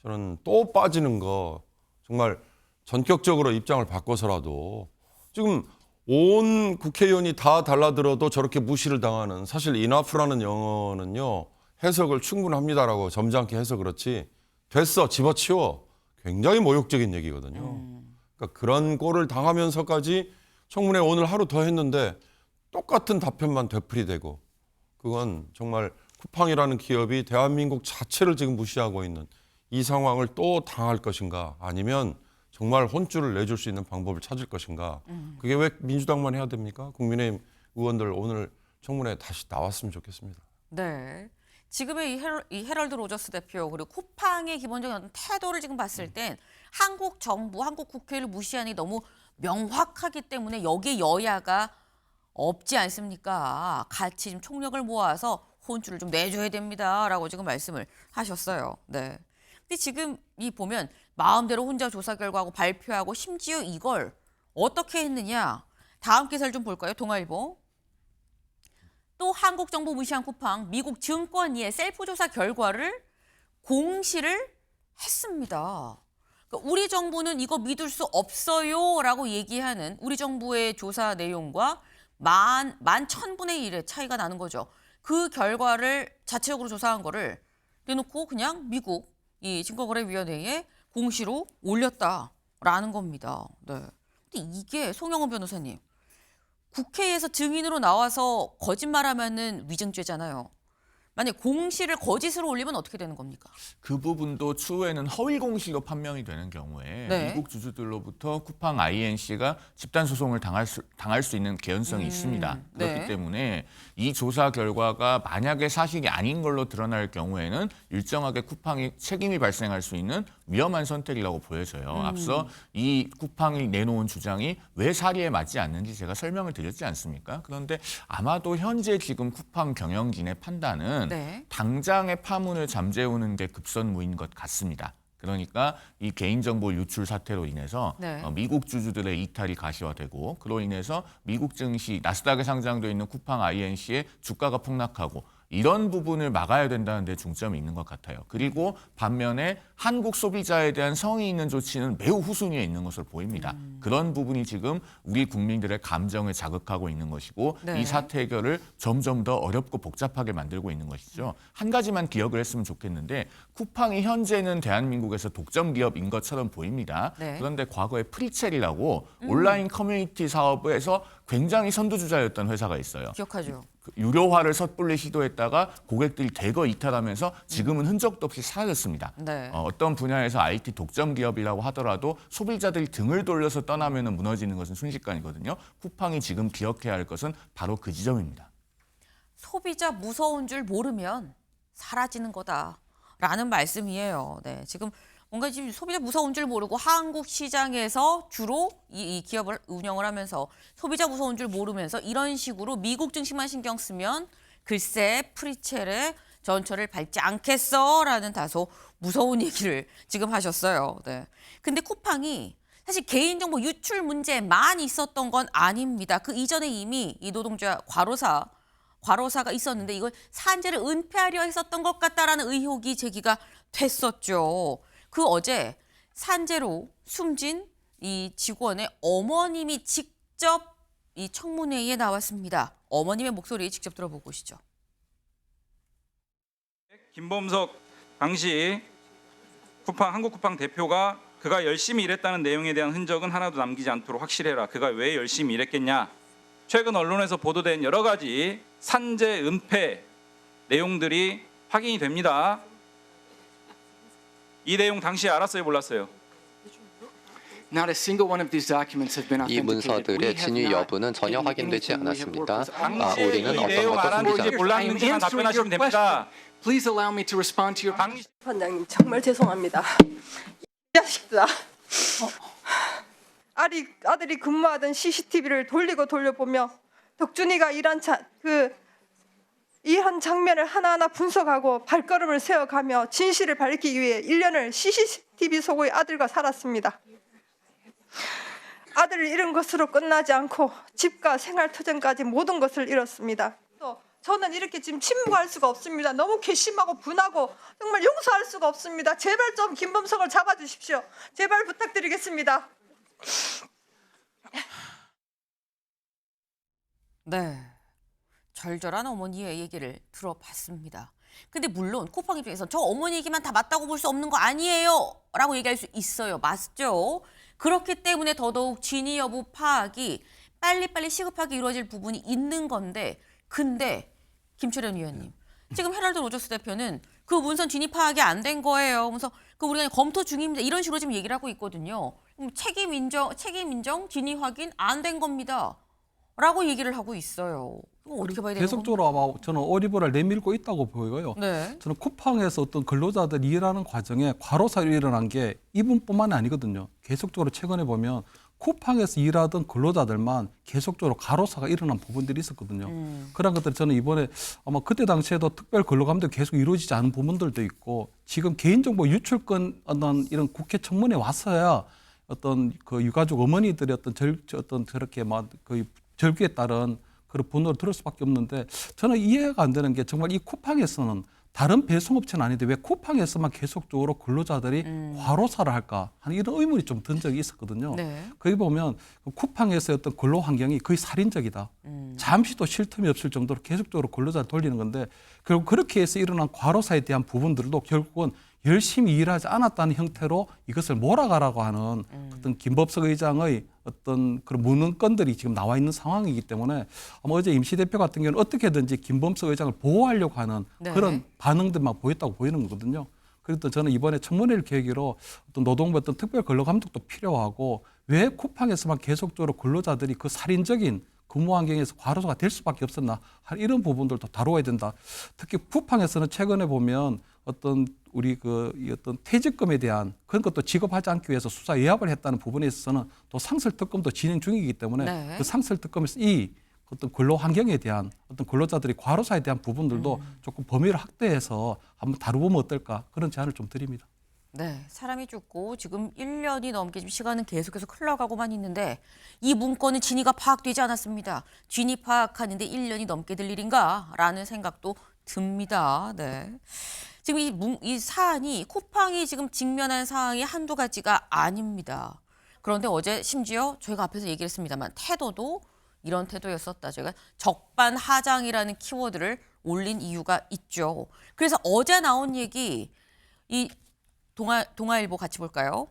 저는 또 빠지는 거 정말 전격적으로 입장을 바꿔서라도 지금 온 국회의원이 다 달라들어도 저렇게 무시를 당하는 사실 이나프라는 영어는요 해석을 충분합니다라고 점잖게 해서 그렇지 됐어 집어치워 굉장히 모욕적인 얘기거든요. 그러니까 그런 꼴을 당하면서까지 청문회 오늘 하루 더 했는데 똑같은 답변만 되풀이되고 그건 정말 쿠팡이라는 기업이 대한민국 자체를 지금 무시하고 있는 이 상황을 또 당할 것인가 아니면 정말 혼쭐을 내줄 수 있는 방법을 찾을 것인가. 그게 왜 민주당만 해야 됩니까? 국민의힘 의원들 오늘 청문회에 다시 나왔으면 좋겠습니다. 네. 지금의 이 헤럴드 로저스 대표 그리고 쿠팡의 기본적인 어떤 태도를 지금 봤을 땐 한국 정부, 한국 국회를 무시하니 너무 명확하기 때문에 여기에 여야가 없지 않습니까? 같이 좀 총력을 모아서 혼쭐을 좀 내줘야 됩니다라고 지금 말씀을 하셨어요. 네. 근데 지금 이 보면 마음대로 혼자 조사 결과하고 발표하고 심지어 이걸 어떻게 했느냐. 다음 기사를 좀 볼까요? 동아일보. 또 한국 정부 무시한 쿠팡, 미국 증권위의 셀프 조사 결과를 공시를 했습니다. 그러니까 우리 정부는 이거 믿을 수 없어요라고 얘기하는 우리 정부의 조사 내용과 만 1000분의 1의 차이가 나는 거죠. 그 결과를 자체적으로 조사한 거를 내놓고 그냥 미국 이 증권거래위원회에 공시로 올렸다라는 겁니다. 네. 근데 이게 송영훈 변호사님, 국회에서 증인으로 나와서 거짓말하면은 위증죄잖아요. 만약 공시를 거짓으로 올리면 어떻게 되는 겁니까? 그 부분도 추후에는 허위 공시로 판명이 되는 경우에 네. 미국 주주들로부터 쿠팡 INC가 집단 소송을 당할 수 있는 개연성이 있습니다. 그렇기 네. 때문에 이 조사 결과가 만약에 사실이 아닌 걸로 드러날 경우에는 일정하게 쿠팡이 책임이 발생할 수 있는 위험한 선택이라고 보여져요. 앞서 이 쿠팡이 내놓은 주장이 왜 사리에 맞지 않는지 제가 설명을 드렸지 않습니까? 그런데 아마도 현재 지금 쿠팡 경영진의 판단은 네. 당장의 파문을 잠재우는 게 급선무인 것 같습니다. 그러니까 이 개인정보 유출 사태로 인해서 네. 미국 주주들의 이탈이 가시화되고 그로 인해서 미국 증시 나스닥에 상장되어 있는 쿠팡 INC의 주가가 폭락하고 이런 부분을 막아야 된다는 데 중점이 있는 것 같아요. 그리고 반면에 한국 소비자에 대한 성의 있는 조치는 매우 후순위에 있는 것으로 보입니다. 그런 부분이 지금 우리 국민들의 감정을 자극하고 있는 것이고 네. 이 사태 해결을 점점 더 어렵고 복잡하게 만들고 있는 것이죠. 한 가지만 기억을 했으면 좋겠는데 쿠팡이 현재는 대한민국에서 독점 기업인 것처럼 보입니다. 네. 그런데 과거에 프리첼이라고 온라인 커뮤니티 사업에서 굉장히 선두주자였던 회사가 있어요. 기억하죠. 유료화를 섣불리 시도했다가 고객들이 대거 이탈하면서 지금은 흔적도 없이 사라졌습니다. 네. 어떤 분야에서 IT 독점 기업이라고 하더라도 소비자들이 등을 돌려서 떠나면 무너지는 것은 순식간이거든요. 쿠팡이 지금 기억해야 할 것은 바로 그 지점입니다. 소비자 무서운 줄 모르면 사라지는 거다라는 말씀이에요. 네, 지금 뭔가 지금 소비자 무서운 줄 모르고 한국 시장에서 주로 이 기업을 운영을 하면서 소비자 무서운 줄 모르면서 이런 식으로 미국 증시만 신경 쓰면 글쎄 프리첼의 전철을 밟지 않겠어라는 다소 무서운 얘기를 지금 하셨어요. 네. 근데 쿠팡이 사실 개인정보 유출 문제만 있었던 건 아닙니다. 그 이전에 이미 이 노동자 과로사가 있었는데 이걸 산재를 은폐하려 했었던 것 같다라는 의혹이 제기가 됐었죠. 그 어제 산재로 숨진 이 직원의 어머님이 직접 이 청문회에 나왔습니다. 어머님의 목소리 직접 들어보고 오시죠. 김범석 당시 한국 쿠팡 대표가 그가 열심히 일했다는 내용에 대한 흔적은 하나도 남기지 않도록 확실해라. 그가 왜 열심히 일했겠냐. 최근 언론에서 보도된 여러 가지 산재 은폐 내용들이 확인이 됩니다. 이 내용 당시에 알았어요, 몰랐어요? 이 문서들의 진위 여부는 전혀 확인되지 않았습니다. 우리는 이 어떤 내용 것도 알았는지 숨기지 몰랐는지만 답변하시면 됩니다. 관장님 정말 죄송합니다. 이 자식들아. 아들이 근무하던 CCTV를 돌려보며 덕준이가 이한 장면을 하나하나 분석하고 발걸음을 세워가며 진실을 밝히기 위해 1년을 CCTV 속의 아들과 살았습니다. 아들을 잃은 것으로 끝나지 않고 집과 생활터전까지 모든 것을 잃었습니다. 또 저는 이렇게 지금 침묵할 수가 없습니다. 너무 괘씸하고 분하고 정말 용서할 수가 없습니다. 제발 좀 김범석을 잡아주십시오. 제발 부탁드리겠습니다. 네, 절절한 어머니의 얘기를 들어봤습니다. 근데 물론 쿠팡 입장에서 저 어머니 얘기만 다 맞다고 볼 수 없는 거 아니에요 라고 얘기할 수 있어요. 맞죠? 그렇기 때문에 더더욱 진위 여부 파악이 빨리빨리 시급하게 이루어질 부분이 있는 건데 근데 김철현 의원님 지금 헤럴드 로저스 대표는 그 문선 진위 파악이 안 된 거예요. 그래서 그 우리가 검토 중입니다. 이런 식으로 지금 얘기를 하고 있거든요. 책임 인정, 진위 확인 안 된 겁니다. 라고 얘기를 하고 있어요. 이거 어떻게 봐야 되는 계속적으로 아마 저는 오리버를 내밀고 있다고 보여요. 네. 저는 쿠팡에서 어떤 근로자들이 일하는 과정에 과로사로 일어난 게 이분뿐만이 아니거든요. 계속적으로 최근에 보면 쿠팡에서 일하던 근로자들만 계속적으로 과로사가 일어난 부분들이 있었거든요. 그런 것들 저는 이번에 아마 그때 당시에도 특별 근로감독이 계속 이루어지지 않은 부분들도 있고 지금 개인정보 유출권 어떤 이런 국회 청문회 왔어야 어떤 그 유가족 어머니들의 어떤 저렇게 막 그 절규에 따른 그런 분노를 들을 수밖에 없는데 저는 이해가 안 되는 게 정말 이 쿠팡에서는 다른 배송업체는 아닌데 왜 쿠팡에서만 계속적으로 근로자들이 과로사를 할까 하는 이런 의문이 좀 든 적이 있었거든요. 네. 거기 보면 쿠팡에서의 어떤 근로 환경이 거의 살인적이다. 잠시도 쉴 틈이 없을 정도로 계속적으로 근로자를 돌리는 건데 결국 그렇게 해서 일어난 과로사에 대한 부분들도 결국은 열심히 일하지 않았다는 형태로 이것을 몰아가라고 하는 어떤 김법석 의장의 어떤 그런 문건들이 지금 나와 있는 상황이기 때문에 아마 어제 임시 대표 같은 경우는 어떻게든지 김범석 의장을 보호하려고 하는 네. 그런 반응들만 보였다고 보이는 거거든요. 그래서 저는 이번에 청문회를 계기로 어떤 노동부 어떤 특별 근로 감독도 필요하고 왜 쿠팡에서만 계속적으로 근로자들이 그 살인적인 근무 환경에서 과로사가 될 수밖에 없었나 하는 이런 부분들도 다루어야 된다. 특히 쿠팡에서는 최근에 보면 어떤 우리 이 어떤 퇴직금에 대한 그런 것도 지급하지 않기 위해서 수사 예합을 했다는 부분에 있어서는 또 상설 특검도 진행 중이기 때문에 네. 그 상설 특검에서 이 어떤 근로 환경에 대한 어떤 근로자들이 과로사에 대한 부분들도 조금 범위를 확대해서 한번 다루면 어떨까 그런 제안을 좀 드립니다. 네, 사람이 죽고 지금 1년이 넘게 지금 시간은 계속해서 흘러가고만 있는데 이 문건은 진위가 파악되지 않았습니다. 진위 파악하는데 1년이 넘게 될 일인가라는 생각도 듭니다. 네. 지금 이 사안이 쿠팡이 지금 직면한 상황이 한두 가지가 아닙니다. 그런데 어제 심지어 저희가 앞에서 얘기를 했습니다만 태도도 이런 태도였었다. 제가 적반하장이라는 키워드를 올린 이유가 있죠. 그래서 어제 나온 얘기 이 동아일보 같이 볼까요?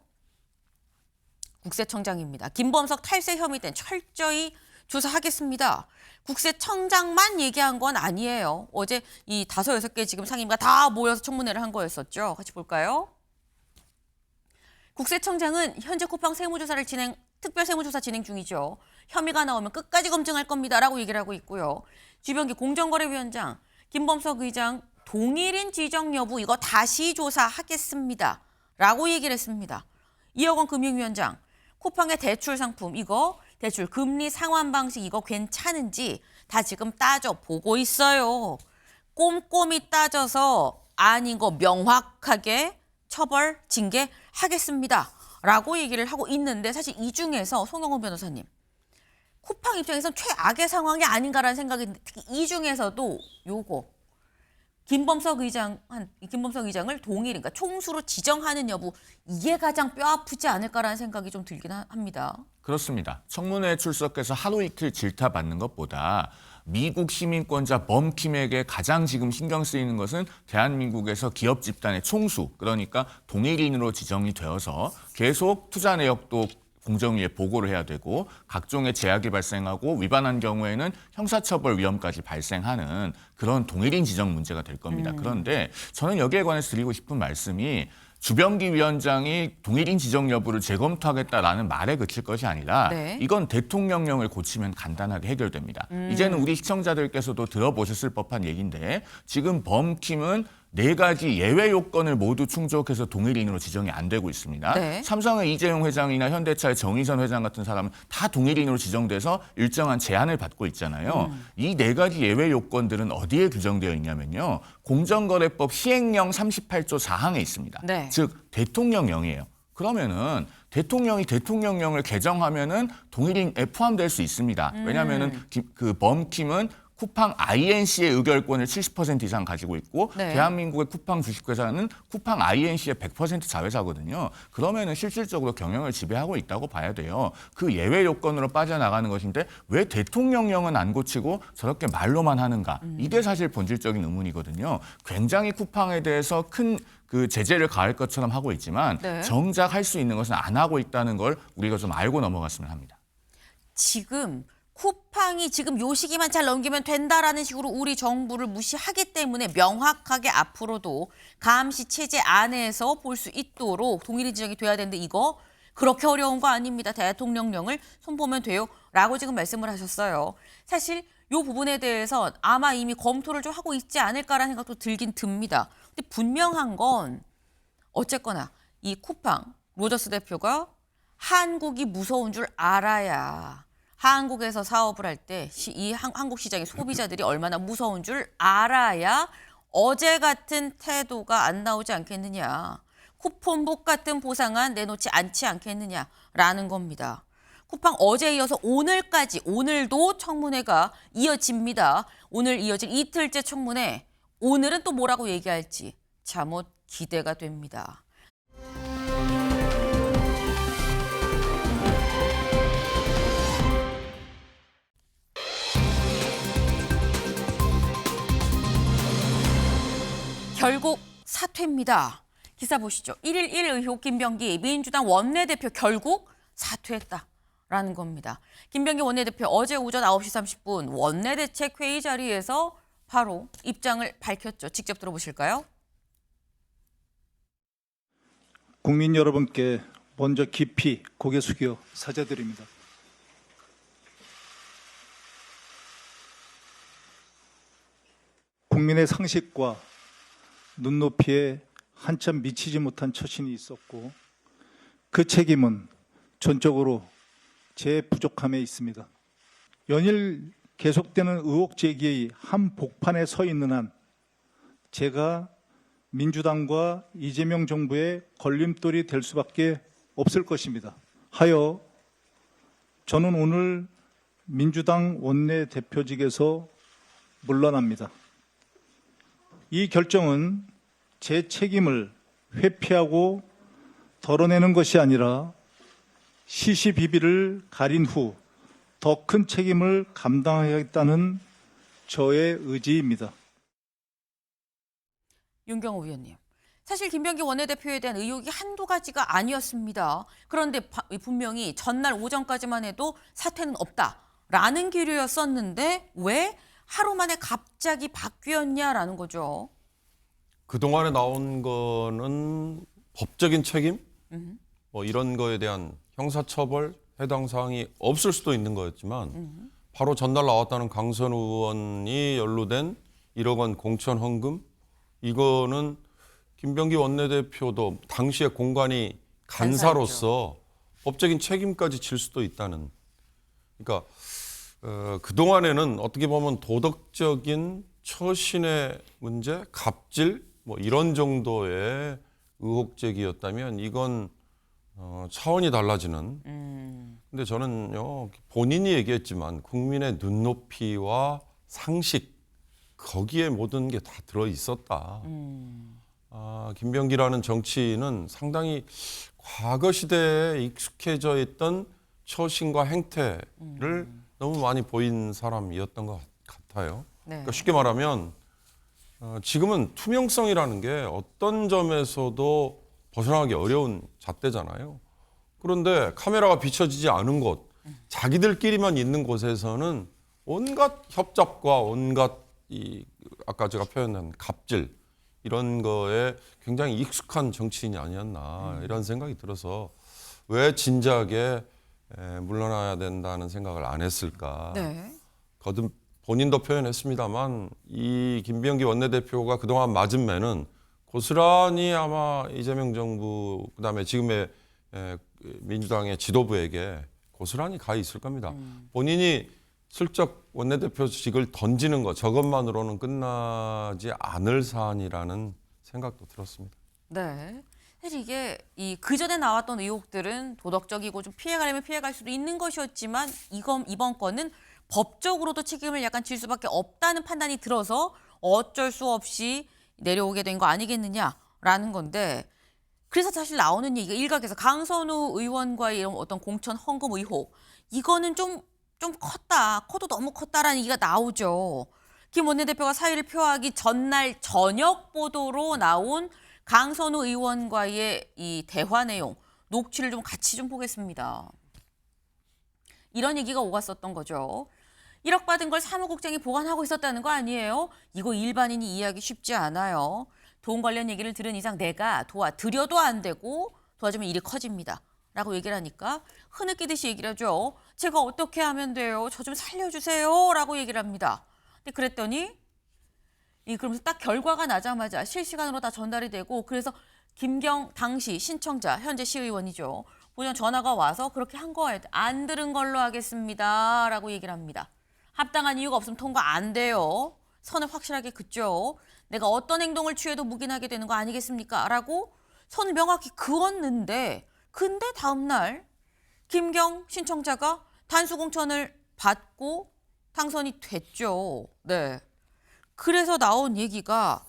국세청장입니다. 김범석 탈세 혐의 등 철저히 조사하겠습니다. 국세청장만 얘기한 건 아니에요. 어제 이 5, 6개 지금 상임위가 다 모여서 청문회를 한 거였었죠. 같이 볼까요? 국세청장은 현재 쿠팡 특별 세무조사 진행 중이죠. 혐의가 나오면 끝까지 검증할 겁니다라고 얘기를 하고 있고요. 주병기 공정거래위원장, 김범석 의장 동일인 지정 여부 이거 다시 조사하겠습니다. 라고 얘기를 했습니다. 이혁원 금융위원장, 쿠팡의 대출 상품 이거 대출 금리 상환 방식 이거 괜찮은지 다 지금 따져보고 있어요. 꼼꼼히 따져서 아닌 거 명확하게 처벌, 징계하겠습니다. 라고 얘기를 하고 있는데 사실 이 중에서 송영건 변호사님, 쿠팡 입장에서는 최악의 상황이 아닌가라는 생각이 드는데 특히 이 중에서도 요거 김범석 의장을 동일, 그러니까 총수로 지정하는 여부 이게 가장 뼈아프지 않을까라는 생각이 좀 들긴 합니다. 그렇습니다. 청문회에 출석해서 하루 이틀 질타받는 것보다 미국 시민권자 범킴에게 가장 지금 신경 쓰이는 것은 대한민국에서 기업 집단의 총수, 그러니까 동일인으로 지정이 되어서 계속 투자 내역도 공정위에 보고를 해야 되고 각종의 제약이 발생하고 위반한 경우에는 형사처벌 위험까지 발생하는 그런 동일인 지정 문제가 될 겁니다. 그런데 저는 여기에 관해서 드리고 싶은 말씀이 주병기 위원장이 동일인 지정 여부를 재검토하겠다라는 말에 그칠 것이 아니라 네. 이건 대통령령을 고치면 간단하게 해결됩니다. 이제는 우리 시청자들께서도 들어보셨을 법한 얘기인데 지금 범킴은 4가지 예외 요건을 모두 충족해서 동일인으로 지정이 안 되고 있습니다. 네. 삼성의 이재용 회장이나 현대차의 정의선 회장 같은 사람은 다 동일인으로 지정돼서 일정한 제한을 받고 있잖아요. 이 4가지 예외 요건들은 어디에 규정되어 있냐면요. 공정거래법 시행령 38조 4항에 있습니다. 네. 즉 대통령령이에요. 그러면은 대통령이 대통령령을 개정하면은 동일인에 포함될 수 있습니다. 왜냐하면은 그 범킴은 쿠팡 INC의 의결권을 70% 이상 가지고 있고 네. 대한민국의 쿠팡 주식회사는 쿠팡 INC의 100% 자회사거든요. 그러면은 실질적으로 경영을 지배하고 있다고 봐야 돼요. 그 예외 요건으로 빠져나가는 것인데 왜 대통령령은 안 고치고 저렇게 말로만 하는가? 이게 사실 본질적인 의문이거든요. 굉장히 쿠팡에 대해서 큰 그 제재를 가할 것처럼 하고 있지만 네. 정작 할 수 있는 것은 안 하고 있다는 걸 우리가 좀 알고 넘어갔으면 합니다. 지금 쿠팡이 지금 요 시기만 잘 넘기면 된다라는 식으로 우리 정부를 무시하기 때문에 명확하게 앞으로도 감시 체제 안에서 볼 수 있도록 동일인 지적이 돼야 되는데 이거 그렇게 어려운 거 아닙니다. 대통령령을 손보면 돼요. 라고 지금 말씀을 하셨어요. 사실 이 부분에 대해서 아마 이미 검토를 좀 하고 있지 않을까라는 생각도 들긴 듭니다. 근데 분명한 건 어쨌거나 이 쿠팡 로저스 대표가 한국이 무서운 줄 알아야 한국에서 사업을 할 때 이 한국 시장의 소비자들이 얼마나 무서운 줄 알아야 어제 같은 태도가 안 나오지 않겠느냐. 쿠폰북 같은 보상안 내놓지 않지 않겠느냐라는 겁니다. 쿠팡 어제 이어서 오늘까지 오늘도 청문회가 이어집니다. 오늘 이어질 이틀째 청문회. 오늘은 또 뭐라고 얘기할지 잠옷 기대가 됩니다. 결국 사퇴입니다. 기사 보시죠. 1일 1 의혹 김병기 민주당 원내대표 결국 사퇴했다라는 겁니다. 김병기 원내대표 어제 오전 9시 30분 원내대책회의 자리에서 바로 입장을 밝혔죠. 직접 들어보실까요? 국민 여러분께 먼저 깊이 고개 숙여 사죄드립니다. 국민의 상식과 눈높이에 한참 미치지 못한 처신이 있었고 그 책임은 전적으로 제 부족함에 있습니다. 연일 계속되는 의혹 제기의 한복판에 서 있는 한 제가 민주당과 이재명 정부의 걸림돌이 될 수밖에 없을 것입니다. 하여 저는 오늘 민주당 원내대표직에서 물러납니다. 이 결정은 제 책임을 회피하고 덜어내는 것이 아니라 시시비비를 가린 후 더 큰 책임을 감당하겠다는 저의 의지입니다. 윤경호 의원님. 사실 김병기 원내대표에 대한 의혹이 한두 가지가 아니었습니다. 그런데 분명히 전날 오전까지만 해도 사퇴는 없다라는 기류였었는데 왜 하루 만에 갑자기 바뀌었냐라는 거죠. 그동안에 나온 거는 법적인 책임? 뭐 이런 거에 대한 형사처벌 해당 사항이 없을 수도 있는 거였지만 바로 전날 나왔다는 강선 의원이 연루된 1억 원 공천 헌금 이거는 김병기 원내대표도 당시에 공관위 간사로서 법적인 책임까지 질 수도 있다는. 그러니까 그동안에는 어떻게 보면 도덕적인 처신의 문제, 갑질 뭐 이런 정도의 의혹 제기였다면 이건 차원이 달라지는. 근데 저는요 본인이 얘기했지만 국민의 눈높이와 상식 거기에 모든 게 다 들어 있었다. 김병기라는 정치인은 상당히 과거 시대에 익숙해져 있던 처신과 행태를 너무 많이 보인 사람이었던 것 같아요. 네. 그러니까 쉽게 말하면 지금은 투명성이라는 게 어떤 점에서도 벗어나기 어려운 잣대잖아요. 그런데 카메라가 비춰지지 않은 곳, 자기들끼리만 있는 곳에서는 온갖 협잡과 온갖 아까 제가 표현한 갑질 이런 거에 굉장히 익숙한 정치인이 아니었나 이런 생각이 들어서 왜 진작에 물러나야 된다는 생각을 안 했을까. 네. 거듭 본인도 표현했습니다만 이 김병기 원내대표가 그동안 맞은 매는 고스란히 아마 이재명 정부 그다음에 지금의 민주당의 지도부에게 고스란히 가 있을 겁니다. 본인이 슬쩍 원내대표직을 던지는 것 저것만으로는 끝나지 않을 사안이라는 생각도 들었습니다. 네. 사실 이게 그 전에 나왔던 의혹들은 도덕적이고 좀 피해가려면 피해갈 수도 있는 것이었지만 이번 건은 법적으로도 책임을 약간 질 수밖에 없다는 판단이 들어서 어쩔 수 없이 내려오게 된 거 아니겠느냐라는 건데, 그래서 사실 나오는 얘기가 일각에서 강선우 의원과의 이런 어떤 공천 헌금 의혹, 이거는 좀 컸다, 커도 너무 컸다라는 얘기가 나오죠. 김 원내대표가 사의를 표하기 전날 저녁 보도로 나온 강선우 의원과의 이 대화 내용, 녹취를 좀 같이 좀 보겠습니다. 이런 얘기가 오갔었던 거죠. 1억 받은 걸 사무국장이 보관하고 있었다는 거 아니에요? 이거 일반인이 이해하기 쉽지 않아요. 돈 관련 얘기를 들은 이상 내가 도와드려도 안 되고 도와주면 일이 커집니다. 라고 얘기를 하니까 흐느끼듯이 얘기를 하죠. 제가 어떻게 하면 돼요? 저 좀 살려주세요. 라고 얘기를 합니다. 근데 그랬더니 그러면서 딱 결과가 나자마자 실시간으로 다 전달이 되고, 그래서 김경 당시 신청자, 현재 시의원이죠. 보면 전화가 와서 그렇게 한 거예요. 안 들은 걸로 하겠습니다. 라고 얘기를 합니다. 합당한 이유가 없으면 통과 안 돼요. 선을 확실하게 긋죠. 내가 어떤 행동을 취해도 묵인하게 되는 거 아니겠습니까? 라고 선을 명확히 그었는데, 근데 다음 날 김경 신청자가 단수공천을 받고 당선이 됐죠. 네. 그래서 나온 얘기가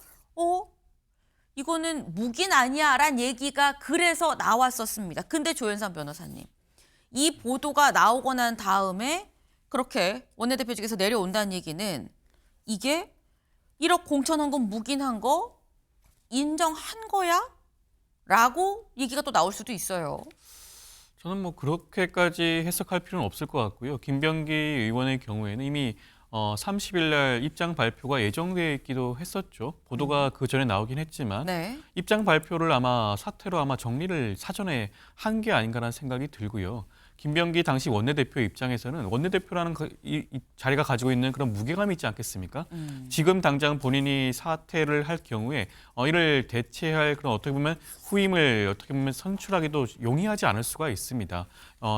이거는 묵인 아니야 라는 얘기가 그래서 나왔었습니다. 근데 조현상 변호사님, 이 보도가 나오고 난 다음에 그렇게 원내대표 측에서 내려온다는 얘기는 이게 1억 공천 헌금 묵인한 거 인정한 거야? 라고 얘기가 또 나올 수도 있어요. 저는 뭐 그렇게까지 해석할 필요는 없을 것 같고요. 김병기 의원의 경우에는 이미 30일 날 입장 발표가 예정돼 있기도 했었죠. 보도가 그 전에 나오긴 했지만 네. 입장 발표를 아마 사퇴로 아마 정리를 사전에 한 게 아닌가라는 생각이 들고요. 김병기 당시 원내대표 입장에서는 원내대표라는 이 자리가 가지고 있는 그런 무게감이 있지 않겠습니까? 지금 당장 본인이 사퇴를 할 경우에 이를 대체할 그런 어떻게 보면 후임을 어떻게 보면 선출하기도 용이하지 않을 수가 있습니다.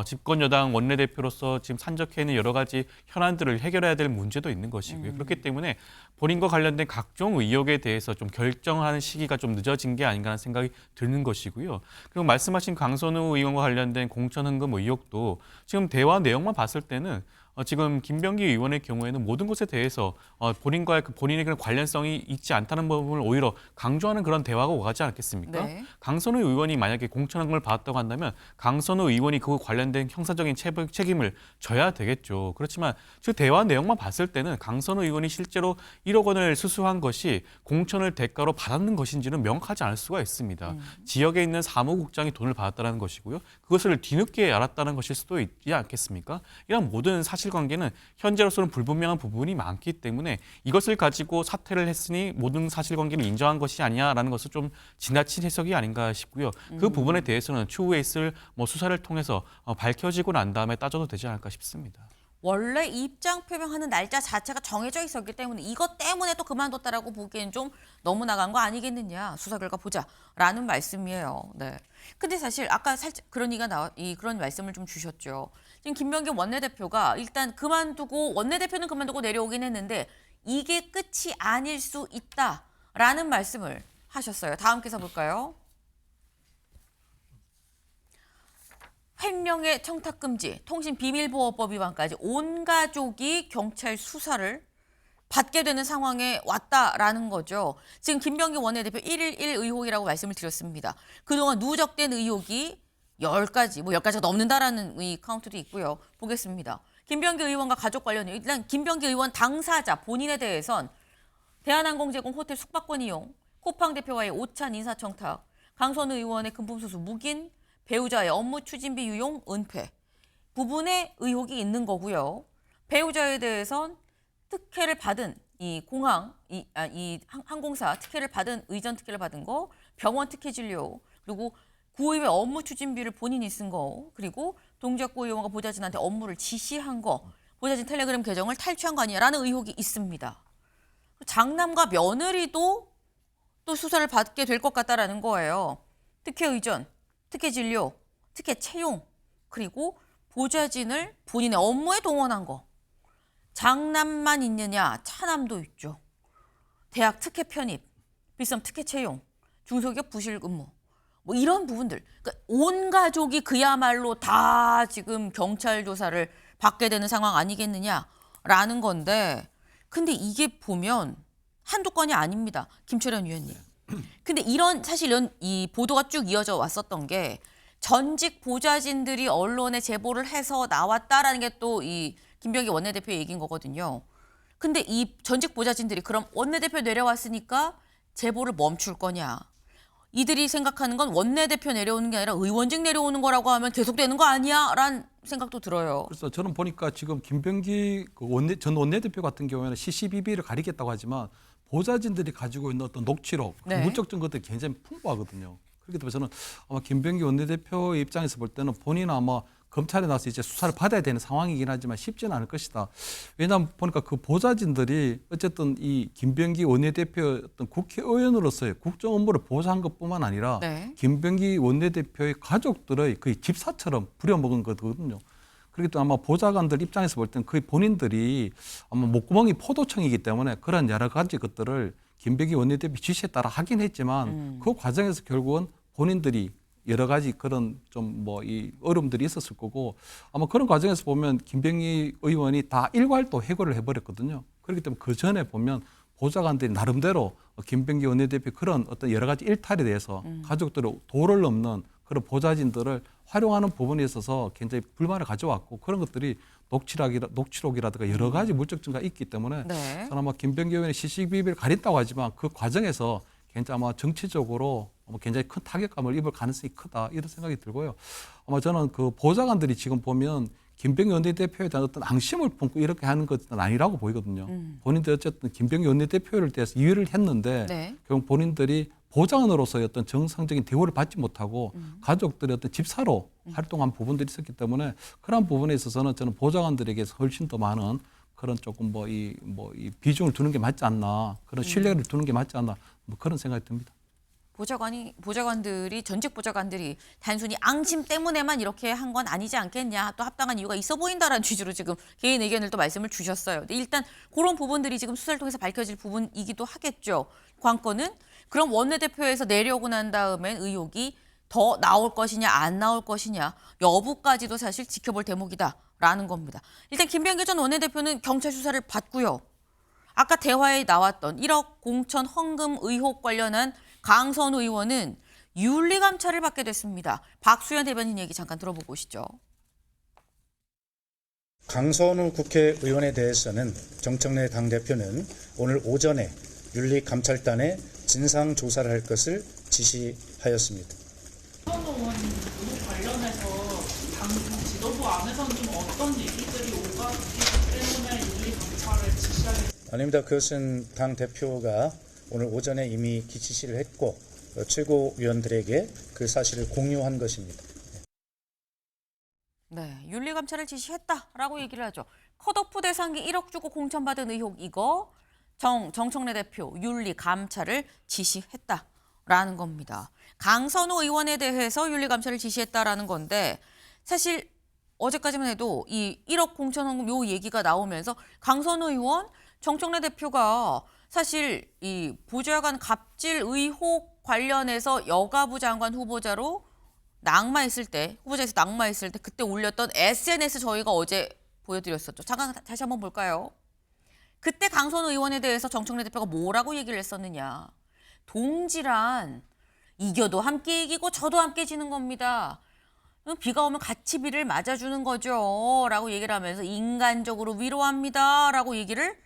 집권 여당 원내대표로서 지금 산적해 있는 여러 가지 현안들을 해결해야 될 문제도 있는 것이고요. 그렇기 때문에 본인과 관련된 각종 의혹에 대해서 좀 결정하는 시기가 좀 늦어진 게 아닌가 하는 생각이 드는 것이고요. 그리고 말씀하신 강선우 의원과 관련된 공천 헌금 의혹도 지금 대화 내용만 봤을 때는 지금 김병기 의원의 경우에는 모든 것에 대해서 본인과의 본인의 그런 관련성이 있지 않다는 부분을 오히려 강조하는 그런 대화가 오가지 않겠습니까? 네. 강선우 의원이 만약에 공천 헌금을 받았다고 한다면 강선우 의원이 그 관련된 형사적인 책임을 져야 되겠죠. 그렇지만 그 대화 내용만 봤을 때는 강선우 의원이 실제로 1억 원을 수수한 것이 공천을 대가로 받았는 것인지는 명확하지 않을 수가 있습니다. 지역에 있는 사무국장이 돈을 받았다는 것이고요. 그것을 뒤늦게 알았다는 것일 수도 있지 않겠습니까? 이런 모든 사실관계는 현재로서는 불분명한 부분이 많기 때문에 이것을 가지고 사퇴를 했으니 모든 사실관계를 인정한 것이 아니냐라는 것은 좀 지나친 해석이 아닌가 싶고요. 그 부분에 대해서는 추후에 있을 수사를 통해서 밝혀지고 난 다음에 따져도 되지 않을까 싶습니다. 원래 입장 표명하는 날짜 자체가 정해져 있었기 때문에 이것 때문에 또 그만뒀다라고 보기엔 좀 너무 나간 거 아니겠느냐. 수사 결과 보자라는 말씀이에요. 네. 근데 사실 아까 살짝 그런 그런 말씀을 좀 주셨죠. 지금 김병기 원내대표가 일단 원내대표는 그만두고 내려오긴 했는데 이게 끝이 아닐 수 있다라는 말씀을 하셨어요. 다음 기사 볼까요? 횡령의 청탁금지, 통신비밀보호법 위반까지 온 가족이 경찰 수사를 받게 되는 상황에 왔다라는 거죠. 지금 김병기 원내대표 111 의혹이라고 말씀을 드렸습니다. 그동안 누적된 의혹이 10가지, 10가지가 넘는다라는 이 카운트도 있고요. 보겠습니다. 김병기 의원과 가족 관련 일단 김병기 의원 당사자 본인에 대해선 대한항공 제공 호텔 숙박권 이용, 쿠팡 대표와의 오찬 인사청탁, 강선우 의원의 금품수수 묵인, 배우자의 업무 추진비 유용, 은폐 부분에 의혹이 있는 거고요. 배우자에 대해선 특혜를 받은 이 항공사 특혜를 받은 의전 특혜를 받은 거, 병원 특혜 진료, 그리고 구의회 업무 추진비를 본인이 쓴 거, 그리고 동작구 의원과 보좌진한테 업무를 지시한 거, 보좌진 텔레그램 계정을 탈취한 거 아니냐라는 의혹이 있습니다. 장남과 며느리도 또 수사를 받게 될 것 같다라는 거예요. 특혜 의전, 특혜 진료, 특혜 채용, 그리고 보좌진을 본인의 업무에 동원한 거. 장남만 있느냐? 차남도 있죠. 대학 특혜 편입, 비썸 특혜 채용, 중소기업 부실 근무. 이런 부분들. 그러니까 온 가족이 그야말로 다 지금 경찰 조사를 받게 되는 상황 아니겠느냐라는 라는 건데 근데 이게 보면 한두 건이 아닙니다. 김철현 위원님. 근데 사실 이 보도가 쭉 이어져 왔었던 게 전직 보좌진들이 언론에 제보를 해서 나왔다라는 게 또 이 김병기 원내대표 얘기인 거거든요. 근데 이 전직 보좌진들이 그럼 원내대표 내려왔으니까 제보를 멈출 거냐. 이들이 생각하는 건 원내대표 내려오는 게 아니라 의원직 내려오는 거라고 하면 계속되는 거 아니야? 라는 생각도 들어요. 그래서 저는 보니까 지금 김병기 전 원내대표 같은 경우에는 CCBB를 가리겠다고 하지만 보좌진들이 가지고 있는 어떤 녹취록, 네. 물적 증거들이 굉장히 풍부하거든요. 그렇기 때문에 저는 아마 김병기 원내대표의 입장에서 볼 때는 본인은 아마 검찰에 나서 이제 수사를 받아야 되는 상황이긴 하지만 쉽지는 않을 것이다. 왜냐하면 보니까 그 보좌진들이 어쨌든 이 김병기 원내대표의 어떤 국회의원으로서의 국정 업무를 보좌한 것뿐만 아니라 네. 김병기 원내대표의 가족들의 거의 집사처럼 부려먹은 거거든요. 그렇기 때문에 아마 보좌관들 입장에서 볼 때는 거의 본인들이 아마 목구멍이 포도청이기 때문에 그런 여러 가지 것들을 김병기 원내대표 지시에 따라 하긴 했지만 그 과정에서 결국은 본인들이 여러 가지 그런 좀 이 어려움들이 있었을 거고 아마 그런 과정에서 보면 김병기 의원이 다 일괄도 해고를 해버렸거든요. 그렇기 때문에 그 전에 보면 보좌관들이 나름대로 김병기 원내대표 그런 어떤 여러 가지 일탈에 대해서 가족들의 도를 넘는 그런 보좌진들을 활용하는 부분에 있어서 굉장히 불만을 가져왔고 그런 것들이 녹취록이라든가 여러 가지 물적 증거가 있기 때문에 네. 저는 아마 김병기 의원이 CCBB를 가린다고 하지만 그 과정에서 굉장히 아마 정치적으로 굉장히 큰 타격감을 입을 가능성이 크다 이런 생각이 들고요. 아마 저는 그 보좌관들이 지금 보면 김병기 원내대표에 대한 어떤 앙심을 품고 이렇게 하는 것은 아니라고 보이거든요. 본인들이 어쨌든 김병기 원내대표를 대해서 이의를 했는데 네. 결국 본인들이 보좌관으로서의 어떤 정상적인 대우를 받지 못하고 가족들의 어떤 집사로 활동한 부분들이 있었기 때문에 그런 부분에 있어서는 저는 보좌관들에게 훨씬 더 많은 그런 조금 이 비중을 두는 게 맞지 않나 그런 신뢰를 두는 게 맞지 않나 그런 생각이 듭니다. 전직 보좌관들이 단순히 앙심 때문에만 이렇게 한 건 아니지 않겠냐. 또 합당한 이유가 있어 보인다라는 취지로 지금 개인 의견을 또 말씀을 주셨어요. 근데 일단 그런 부분들이 지금 수사를 통해서 밝혀질 부분이기도 하겠죠. 관건은 그럼 원내대표에서 내려오고 난 다음엔 의혹이 더 나올 것이냐 안 나올 것이냐 여부까지도 사실 지켜볼 대목이다라는 겁니다. 일단 김병기 전 원내대표는 경찰 수사를 받고요. 아까 대화에 나왔던 1억 공천 헌금 의혹 관련한 강선우 의원은 윤리감찰을 받게 됐습니다. 박수현 대변인 얘기 잠깐 들어보고 오시죠. 강선우 국회의원에 대해서는 정청래 당대표는 오늘 오전에 윤리감찰단에 진상조사를 할 것을 지시하였습니다. 강선우 의원 의혹 관련해서 당 지도부 안에서는 좀 어떤 얘기들이 오가기 때문에 윤리감찰을 지시하겠습니다. 아닙니다. 그것은 당대표가 오늘 오전에 이미 지시를 했고 최고위원들에게 그 사실을 공유한 것입니다. 네, 윤리감찰을 지시했다라고 얘기를 하죠. 컷오프 대상기 1억 주고 공천받은 의혹 이거 정청래 대표 윤리감찰을 지시했다라는 겁니다. 강선우 의원에 대해서 윤리감찰을 지시했다라는 건데 사실 어제까지만 해도 이 1억 공천 헌금 요 얘기가 나오면서 강선우 의원, 정청래 대표가 사실 이 보좌관 갑질 의혹 관련해서 여가부 장관 후보자로 후보자에서 낙마했을 때 그때 올렸던 SNS 저희가 어제 보여드렸었죠. 잠깐 다시 한번 볼까요? 그때 강선우 의원에 대해서 정청래 대표가 뭐라고 얘기를 했었느냐. 동지란 이겨도 함께 이기고 저도 함께 지는 겁니다. 비가 오면 같이 비를 맞아주는 거죠. 라고 얘기를 하면서 인간적으로 위로합니다. 라고 얘기를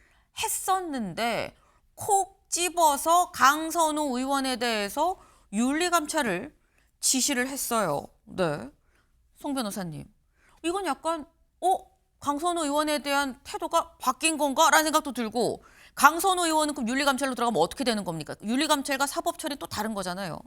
했었는데 콕 집어서 강선우 의원에 대해서 윤리감찰을 지시를 했어요. 네, 송 변호사님. 이건 약간 강선우 의원에 대한 태도가 바뀐 건가? 라는 생각도 들고 강선우 의원은 그럼 윤리감찰로 들어가면 어떻게 되는 겁니까? 윤리감찰과 사법처리 또 다른 거잖아요.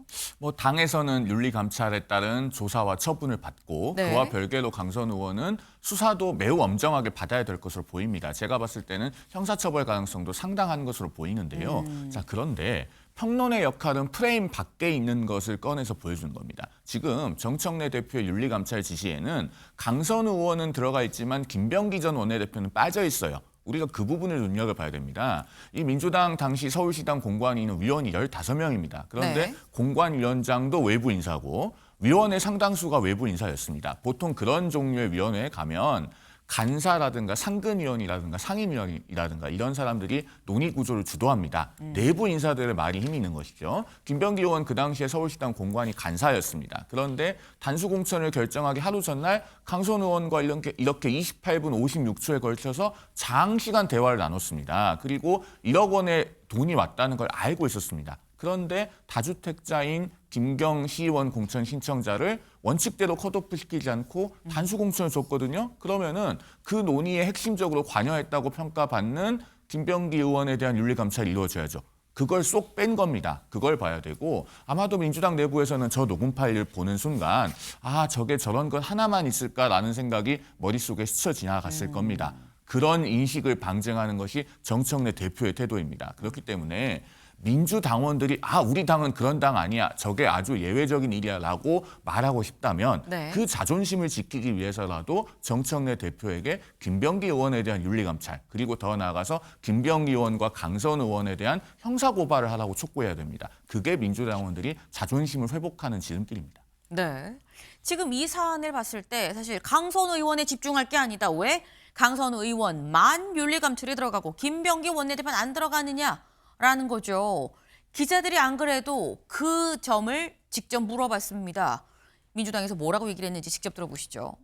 당에서는 윤리감찰에 따른 조사와 처분을 받고 네. 그와 별개로 강선우 의원은 수사도 매우 엄정하게 받아야 될 것으로 보입니다. 제가 봤을 때는 형사처벌 가능성도 상당한 것으로 보이는데요. 자, 그런데 평론의 역할은 프레임 밖에 있는 것을 꺼내서 보여주는 겁니다. 지금 정청래 대표의 윤리감찰 지시에는 강선우 의원은 들어가 있지만 김병기 전 원내대표는 빠져 있어요. 우리가 그 부분을 눈여겨봐야 됩니다. 이 민주당 당시 서울시당 공관위는 위원이 15명입니다. 그런데 네. 공관위원장도 외부 인사고 위원의 상당수가 외부 인사였습니다. 보통 그런 종류의 위원회에 가면 간사라든가 상근위원이라든가 상임위원이라든가 이런 사람들이 논의 구조를 주도합니다. 내부 인사들의 말이 힘이 있는 것이죠. 김병기 의원 그 당시에 서울시당 공관이 간사였습니다. 그런데 단수공천을 결정하기 하루 전날 강선 의원과 이렇게 28분 56초에 걸쳐서 장시간 대화를 나눴습니다. 그리고 1억 원의 돈이 왔다는 걸 알고 있었습니다. 그런데 다주택자인 김경 시의원 공천 신청자를 원칙대로 컷오프 시키지 않고 단수 공천을 줬거든요. 그러면은 그 논의에 핵심적으로 관여했다고 평가받는 김병기 의원에 대한 윤리감찰이 이루어져야죠. 그걸 쏙 뺀 겁니다. 그걸 봐야 되고 아마도 민주당 내부에서는 저 녹음 파일을 보는 순간 아 저게 저런 것 하나만 있을까라는 생각이 머릿속에 스쳐 지나갔을 겁니다. 그런 인식을 방증하는 것이 정청래 대표의 태도입니다. 그렇기 때문에 민주당원들이 우리 당은 그런 당 아니야. 저게 아주 예외적인 일이야 라고 말하고 싶다면 네. 그 자존심을 지키기 위해서라도 정청래 대표에게 김병기 의원에 대한 윤리감찰 그리고 더 나아가서 김병기 의원과 강선 의원에 대한 형사고발을 하라고 촉구해야 됩니다. 그게 민주당원들이 자존심을 회복하는 지름길입니다. 네. 지금 이 사안을 봤을 때 사실 강선 의원에 집중할 게 아니다. 왜 강선 의원만 윤리감찰이 들어가고 김병기 원내대표는 안 들어가느냐라는 거죠. 기자들이 안 그래도 그 점을 직접 물어봤습니다. 민주당에서 뭐라고 얘기를 했는지 직접 들어보시죠.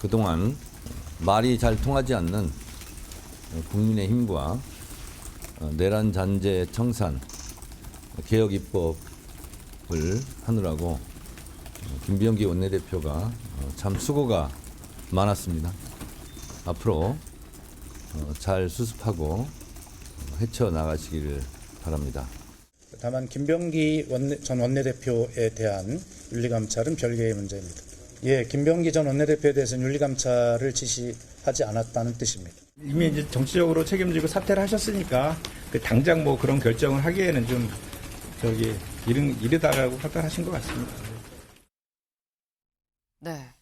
그동안 말이 잘 통하지 않는 국민의힘과 내란 잔재 청산 개혁 입법을 하느라고 김병기 원내대표가 참 수고가 많았습니다. 앞으로 잘 수습하고 헤쳐나가시기를 바랍니다. 다만 김병기 전 원내대표에 대한 윤리감찰은 별개의 문제입니다. 예, 김병기 전 원내대표에 대해서는 윤리감찰을 지시하지 않았다는 뜻입니다. 이미 이제 정치적으로 책임지고 사퇴를 하셨으니까 당장 뭐 그런 결정을 하기에는 좀 이르다라고 판단하신 것 같습니다. 네.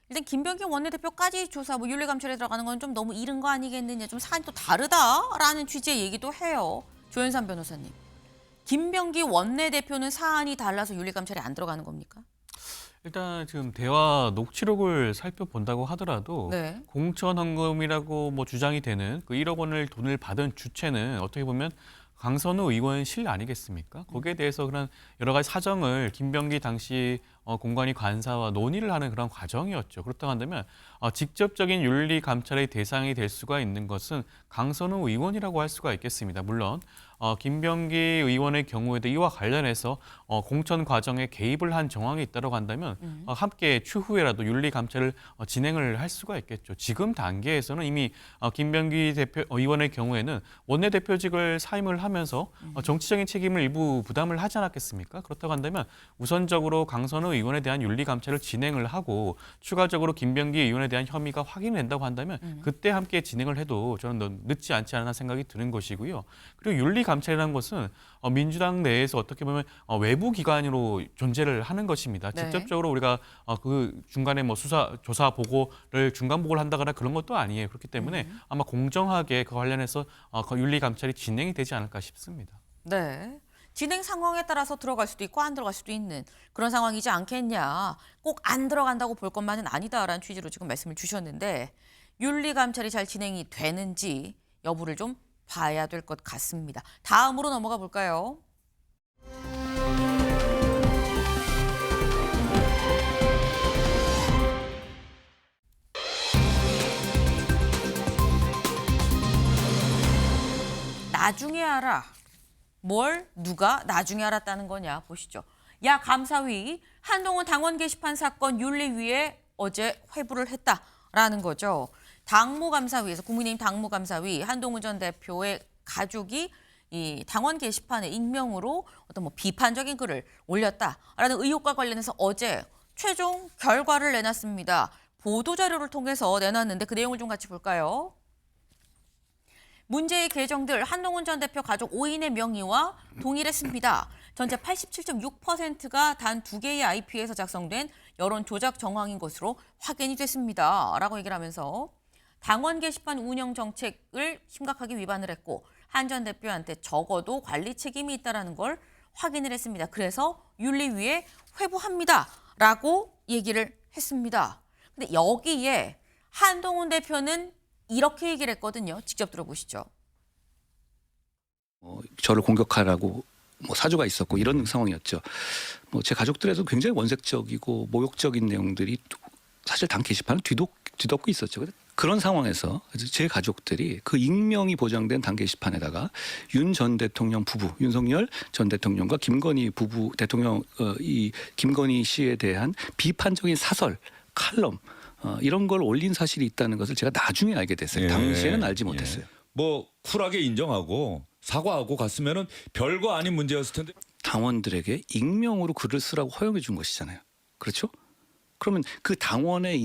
일단 김병기 원내대표까지 조사, 윤리감찰에 들어가는 건 좀 너무 이른 거 아니겠느냐, 좀 사안이 또 다르다라는 취지의 얘기도 해요. 조현삼 변호사님. 김병기 원내대표는 사안이 달라서 윤리감찰에 안 들어가는 겁니까? 일단 지금 대화 녹취록을 살펴본다고 하더라도 네. 공천 헌금이라고 주장이 되는 그 1억 원을 돈을 받은 주체는 어떻게 보면 강선우 의원실 아니겠습니까? 거기에 대해서 그런 여러 가지 사정을 김병기 당시 공관위 관사와 논의를 하는 그런 과정이었죠. 그렇다고 한다면 직접적인 윤리 감찰의 대상이 될 수가 있는 것은 강선우 의원이라고 할 수가 있겠습니다. 물론 김병기 의원의 경우에도 이와 관련해서 공천 과정에 개입을 한 정황이 있다고 한다면 함께 추후에라도 윤리 감찰을 진행을 할 수가 있겠죠. 지금 단계에서는 이미 김병기 의원의 경우에는 원내대표직을 사임을 하면서 정치적인 책임을 일부 부담을 하지 않았겠습니까? 그렇다고 한다면 우선적으로 강선우 의원에 대한 윤리 감찰을 진행을 하고 추가적으로 김병기 의원에 대한 혐의가 확인된다고 한다면 그때 함께 진행을 해도 저는 늦지 않지 않나 생각이 드는 것이고요. 그리고 윤리 감찰이라는 것은 민주당 내에서 어떻게 보면 외부 기관으로 존재를 하는 것입니다. 네. 직접적으로 우리가 그 중간에 조사 보고를 중간 보고를 한다거나 그런 것도 아니에요. 그렇기 때문에 아마 공정하게 그 관련해서 윤리 감찰이 진행이 되지 않을까 싶습니다. 네. 진행 상황에 따라서 들어갈 수도 있고 안 들어갈 수도 있는 그런 상황이지 않겠냐. 꼭 안 들어간다고 볼 것만은 아니다라는 취지로 지금 말씀을 주셨는데 윤리 감찰이 잘 진행이 되는지 여부를 좀 봐야 될 것 같습니다. 다음으로 넘어가 볼까요? 나중에 알아. 뭘 누가 나중에 알았다는 거냐 보시죠. 야 감사위 한동훈 당원 게시판 사건 윤리위에 어제 회부를 했다라는 거죠. 당무감사위에서 국민의힘 당무감사위 한동훈 전 대표의 가족이 이 당원 게시판에 익명으로 어떤 비판적인 글을 올렸다라는 의혹과 관련해서 어제 최종 결과를 내놨습니다. 보도자료를 통해서 내놨는데 그 내용을 좀 같이 볼까요? 문제의 계정들 한동훈 전 대표 가족 5인의 명의와 동일했습니다. 전체 87.6%가 단 2개의 IP에서 작성된 여론 조작 정황인 것으로 확인이 됐습니다. 라고 얘기를 하면서 당원 게시판 운영 정책을 심각하게 위반을 했고 한 전 대표한테 적어도 관리 책임이 있다는 걸 확인을 했습니다. 그래서 윤리위에 회부합니다. 라고 얘기를 했습니다. 근데 여기에 한동훈 대표는 이렇게 얘기를 했거든요. 직접 들어보시죠. 저를 공격하라고 사주가 있었고 이런 상황이었죠. 제 가족들에서 굉장히 원색적이고 모욕적인 내용들이 사실 당 게시판을 뒤덮고 있었죠. 그런 상황에서 제 가족들이 그 익명이 보장된 당 게시판에다가 윤 전 대통령 부부, 윤석열 전 대통령과 김건희 부부 대통령 이 김건희 씨에 대한 비판적인 사설, 칼럼 이런 걸 올린 사실이 있다는 것을 제가 나중에 알게 됐어요. 당시에는 알지 못했어요. 뭐 쿨하게 인정하고 사과하고 갔으면은 별거 아닌 문제였을 텐데. 당원들에게 익명으로 글을 쓰라고 허용해 준 것이잖아요. 그렇죠? 그러면 그 당원의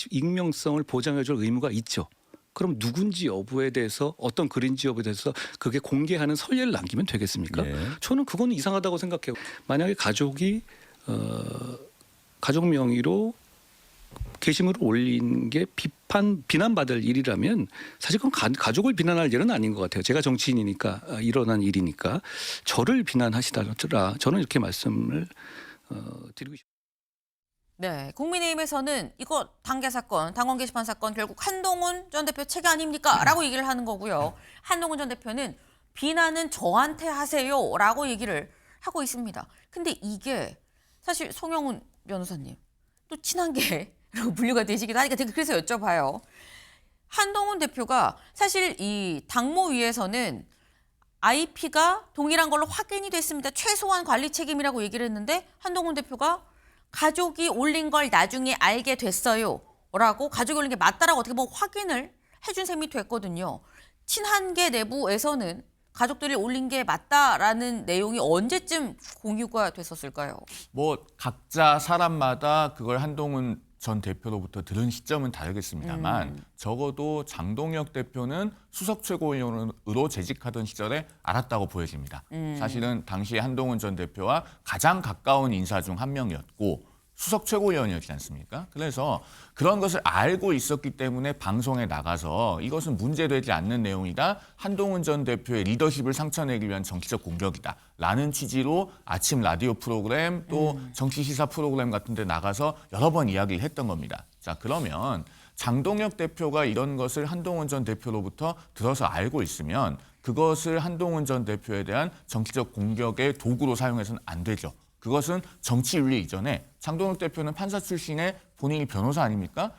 익명성을 보장해 줄 의무가 있죠. 그럼 누군지 여부에 대해서 어떤 글인지 여부에 대해서 그게 공개하는 선례를 남기면 되겠습니까? 저는 그건 이상하다고 생각해요. 만약에 가족이 가족 명의로 게시물을 올린 게 비난받을 일이라면 사실 그건 가족을 비난할 일은 아닌 것 같아요. 제가 정치인이니까 일어난 일이니까 저를 비난하시더라. 저는 이렇게 말씀을 드리고 싶습니다. 네, 국민의힘에서는 이거 당계 사건, 당원 게시판 사건 결국 한동훈 전 대표 책임 아닙니까? 라고 얘기를 하는 거고요. 한동훈 전 대표는 비난은 저한테 하세요 라고 얘기를 하고 있습니다. 근데 이게 사실 송영훈 변호사님 또 친한계로 분류가 되시기도 하니까 제가 그래서 여쭤봐요. 한동훈 대표가 사실 이 당무위에서는 IP가 동일한 걸로 확인이 됐습니다. 최소한 관리 책임이라고 얘기를 했는데 한동훈 대표가 가족이 올린 걸 나중에 알게 됐어요 라고 가족이 올린 게 맞다라고 어떻게 보면 확인을 해준 셈이 됐거든요. 친한계 내부에서는 가족들이 올린 게 맞다라는 내용이 언제쯤 공유가 됐었을까요? 뭐 각자 사람마다 그걸 한동훈 전 대표로부터 들은 시점은 다르겠습니다만 적어도 장동혁 대표는 수석 최고위원으로 재직하던 시절에 알았다고 보여집니다. 사실은 당시 한동훈 전 대표와 가장 가까운 인사 중 한 명이었고 수석 최고위원이었지 않습니까? 그래서 그런 것을 알고 있었기 때문에 방송에 나가서 이것은 문제되지 않는 내용이다. 한동훈 전 대표의 리더십을 상처내기 위한 정치적 공격이다. 라는 취지로 아침 라디오 프로그램 또 정치 시사 프로그램 같은 데 나가서 여러 번 이야기를 했던 겁니다. 자, 그러면 장동혁 대표가 이런 것을 한동훈 전 대표로부터 들어서 알고 있으면 그것을 한동훈 전 대표에 대한 정치적 공격의 도구로 사용해서는 안 되죠. 그것은 정치윤리 이전에 장동혁 대표는 판사 출신의 본인이 변호사 아닙니까?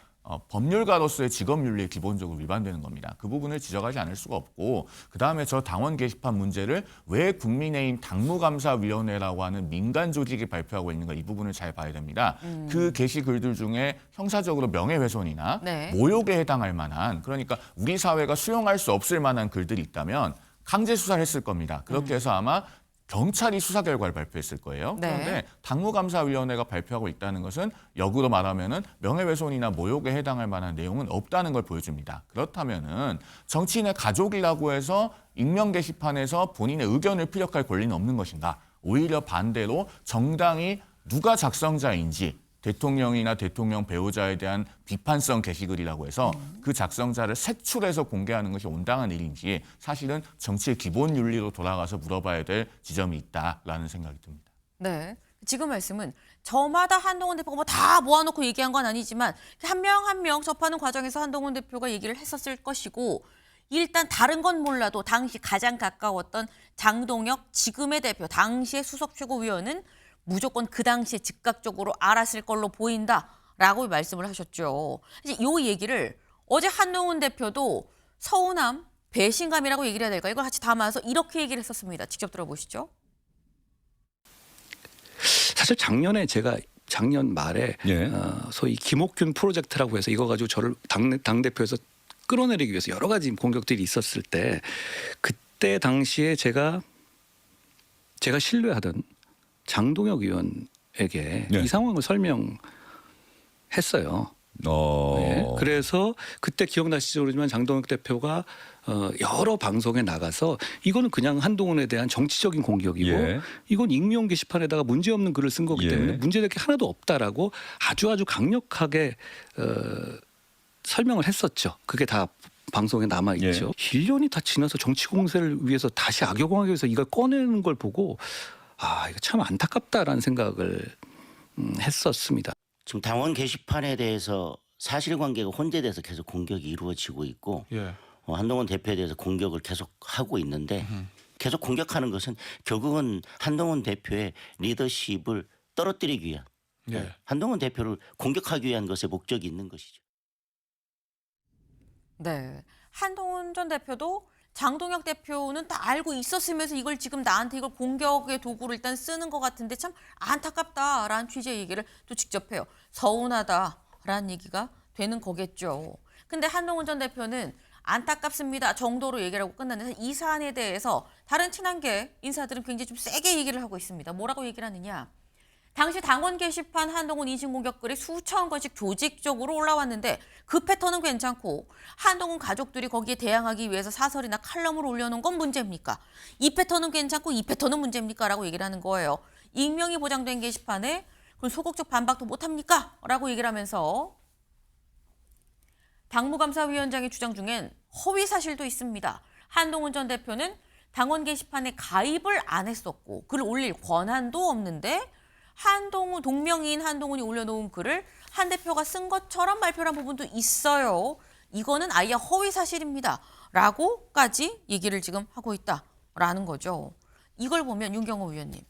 법률가로서의 직업윤리에 기본적으로 위반되는 겁니다. 그 부분을 지적하지 않을 수가 없고 그다음에 저 당원 게시판 문제를 왜 국민의힘 당무감사위원회라고 하는 민간 조직이 발표하고 있는가 이 부분을 잘 봐야 됩니다. 그 게시글들 중에 형사적으로 명예훼손이나 모욕에 해당할 만한 그러니까 우리 사회가 수용할 수 없을 만한 글들이 있다면 강제 수사를 했을 겁니다. 그렇게 해서 아마 경찰이 수사 결과를 발표했을 거예요. 그런데 당무감사위원회가 발표하고 있다는 것은 역으로 말하면은 명예훼손이나 모욕에 해당할 만한 내용은 없다는 걸 보여줍니다. 그렇다면은 정치인의 가족이라고 해서 익명 게시판에서 본인의 의견을 피력할 권리는 없는 것인가? 오히려 반대로 정당이 누가 작성자인지 대통령이나 대통령 배우자에 대한 비판성 게시글이라고 해서 그 작성자를 색출해서 공개하는 것이 온당한 일인지 사실은 정치의 기본 윤리로 돌아가서 물어봐야 될 지점이 있다라는 생각이 듭니다. 네, 지금 말씀은 저마다 한동훈 대표가 다 모아놓고 얘기한 건 아니지만 한 명 한 명 접하는 과정에서 한동훈 대표가 얘기를 했었을 것이고 일단 다른 건 몰라도 당시 가장 가까웠던 장동혁 지금의 대표 당시의 수석 최고위원은 무조건 그 당시에 즉각적으로 알았을 걸로 보인다라고 말씀을 하셨죠. 이제 이 얘기를 어제 한동훈 대표도 서운함, 배신감이라고 얘기를 해야 될까? 이걸 같이 담아서 이렇게 얘기를 했었습니다. 직접 들어보시죠. 사실 작년에 제가 작년 말에 소위 김옥균 프로젝트라고 해서 이거 가지고 저를 당대표에서 끌어내리기 위해서 여러 가지 공격들이 있었을 때 그때 당시에 제가 신뢰하던 장동혁 의원에게 이 상황을 설명했어요. 네. 그래서 그때 기억나실지 모르지만 장동혁 대표가 여러 방송에 나가서 이거는 그냥 한동훈에 대한 정치적인 공격이고 이건 익명 게시판에다가 문제없는 글을 쓴 거기 때문에 문제될 게 하나도 없다라고 아주 강력하게 설명을 했었죠. 그게 다 방송에 남아있죠. 1년이 다 지나서 정치 공세를 위해서 다시 악용하기 위해서 이걸 꺼내는 걸 보고 이거 참 안타깝다라는 생각을 했었습니다. 지금 당원 게시판에 대해서 사실관계가 혼재돼서 계속 공격이 이루어지고 있고 한동훈 대표에 대해서 공격을 계속 하고 있는데 계속 공격하는 것은 결국은 한동훈 대표의 리더십을 떨어뜨리기 위한 한동훈 대표를 공격하기 위한 것에 목적이 있는 것이죠. 네, 한동훈 전 대표도 장동혁 대표는 다 알고 있었으면서 이걸 지금 나한테 이걸 공격의 도구로 일단 쓰는 것 같은데 참 안타깝다라는 취지의 얘기를 또 직접 해요. 서운하다라는 얘기가 되는 거겠죠. 근데 한동훈 전 대표는 안타깝습니다 정도로 얘기를 하고 끝났는데 이 사안에 대해서 다른 친한계 인사들은 굉장히 좀 세게 얘기를 하고 있습니다. 뭐라고 얘기를 하느냐. 당시 당원 게시판 한동훈 인신공격 글이 수천 건씩 조직적으로 올라왔는데 그 패턴은 괜찮고 한동훈 가족들이 거기에 대항하기 위해서 사설이나 칼럼을 올려놓은 건 문제입니까? 이 패턴은 괜찮고 이 패턴은 문제입니까? 라고 얘기를 하는 거예요. 익명이 보장된 게시판에 그럼 소극적 반박도 못합니까? 라고 얘기를 하면서 당무감사위원장의 주장 중엔 허위 사실도 있습니다. 한동훈 전 대표는 당원 게시판에 가입을 안 했었고 글을 올릴 권한도 없는데 한동훈 동명이인 한동훈이 올려놓은 글을 한 대표가 쓴 것처럼 발표한 부분도 있어요. 이거는 아예 허위 사실입니다. 라고까지 얘기를 지금 하고 있다라는 거죠. 이걸 보면 윤경호 의원님.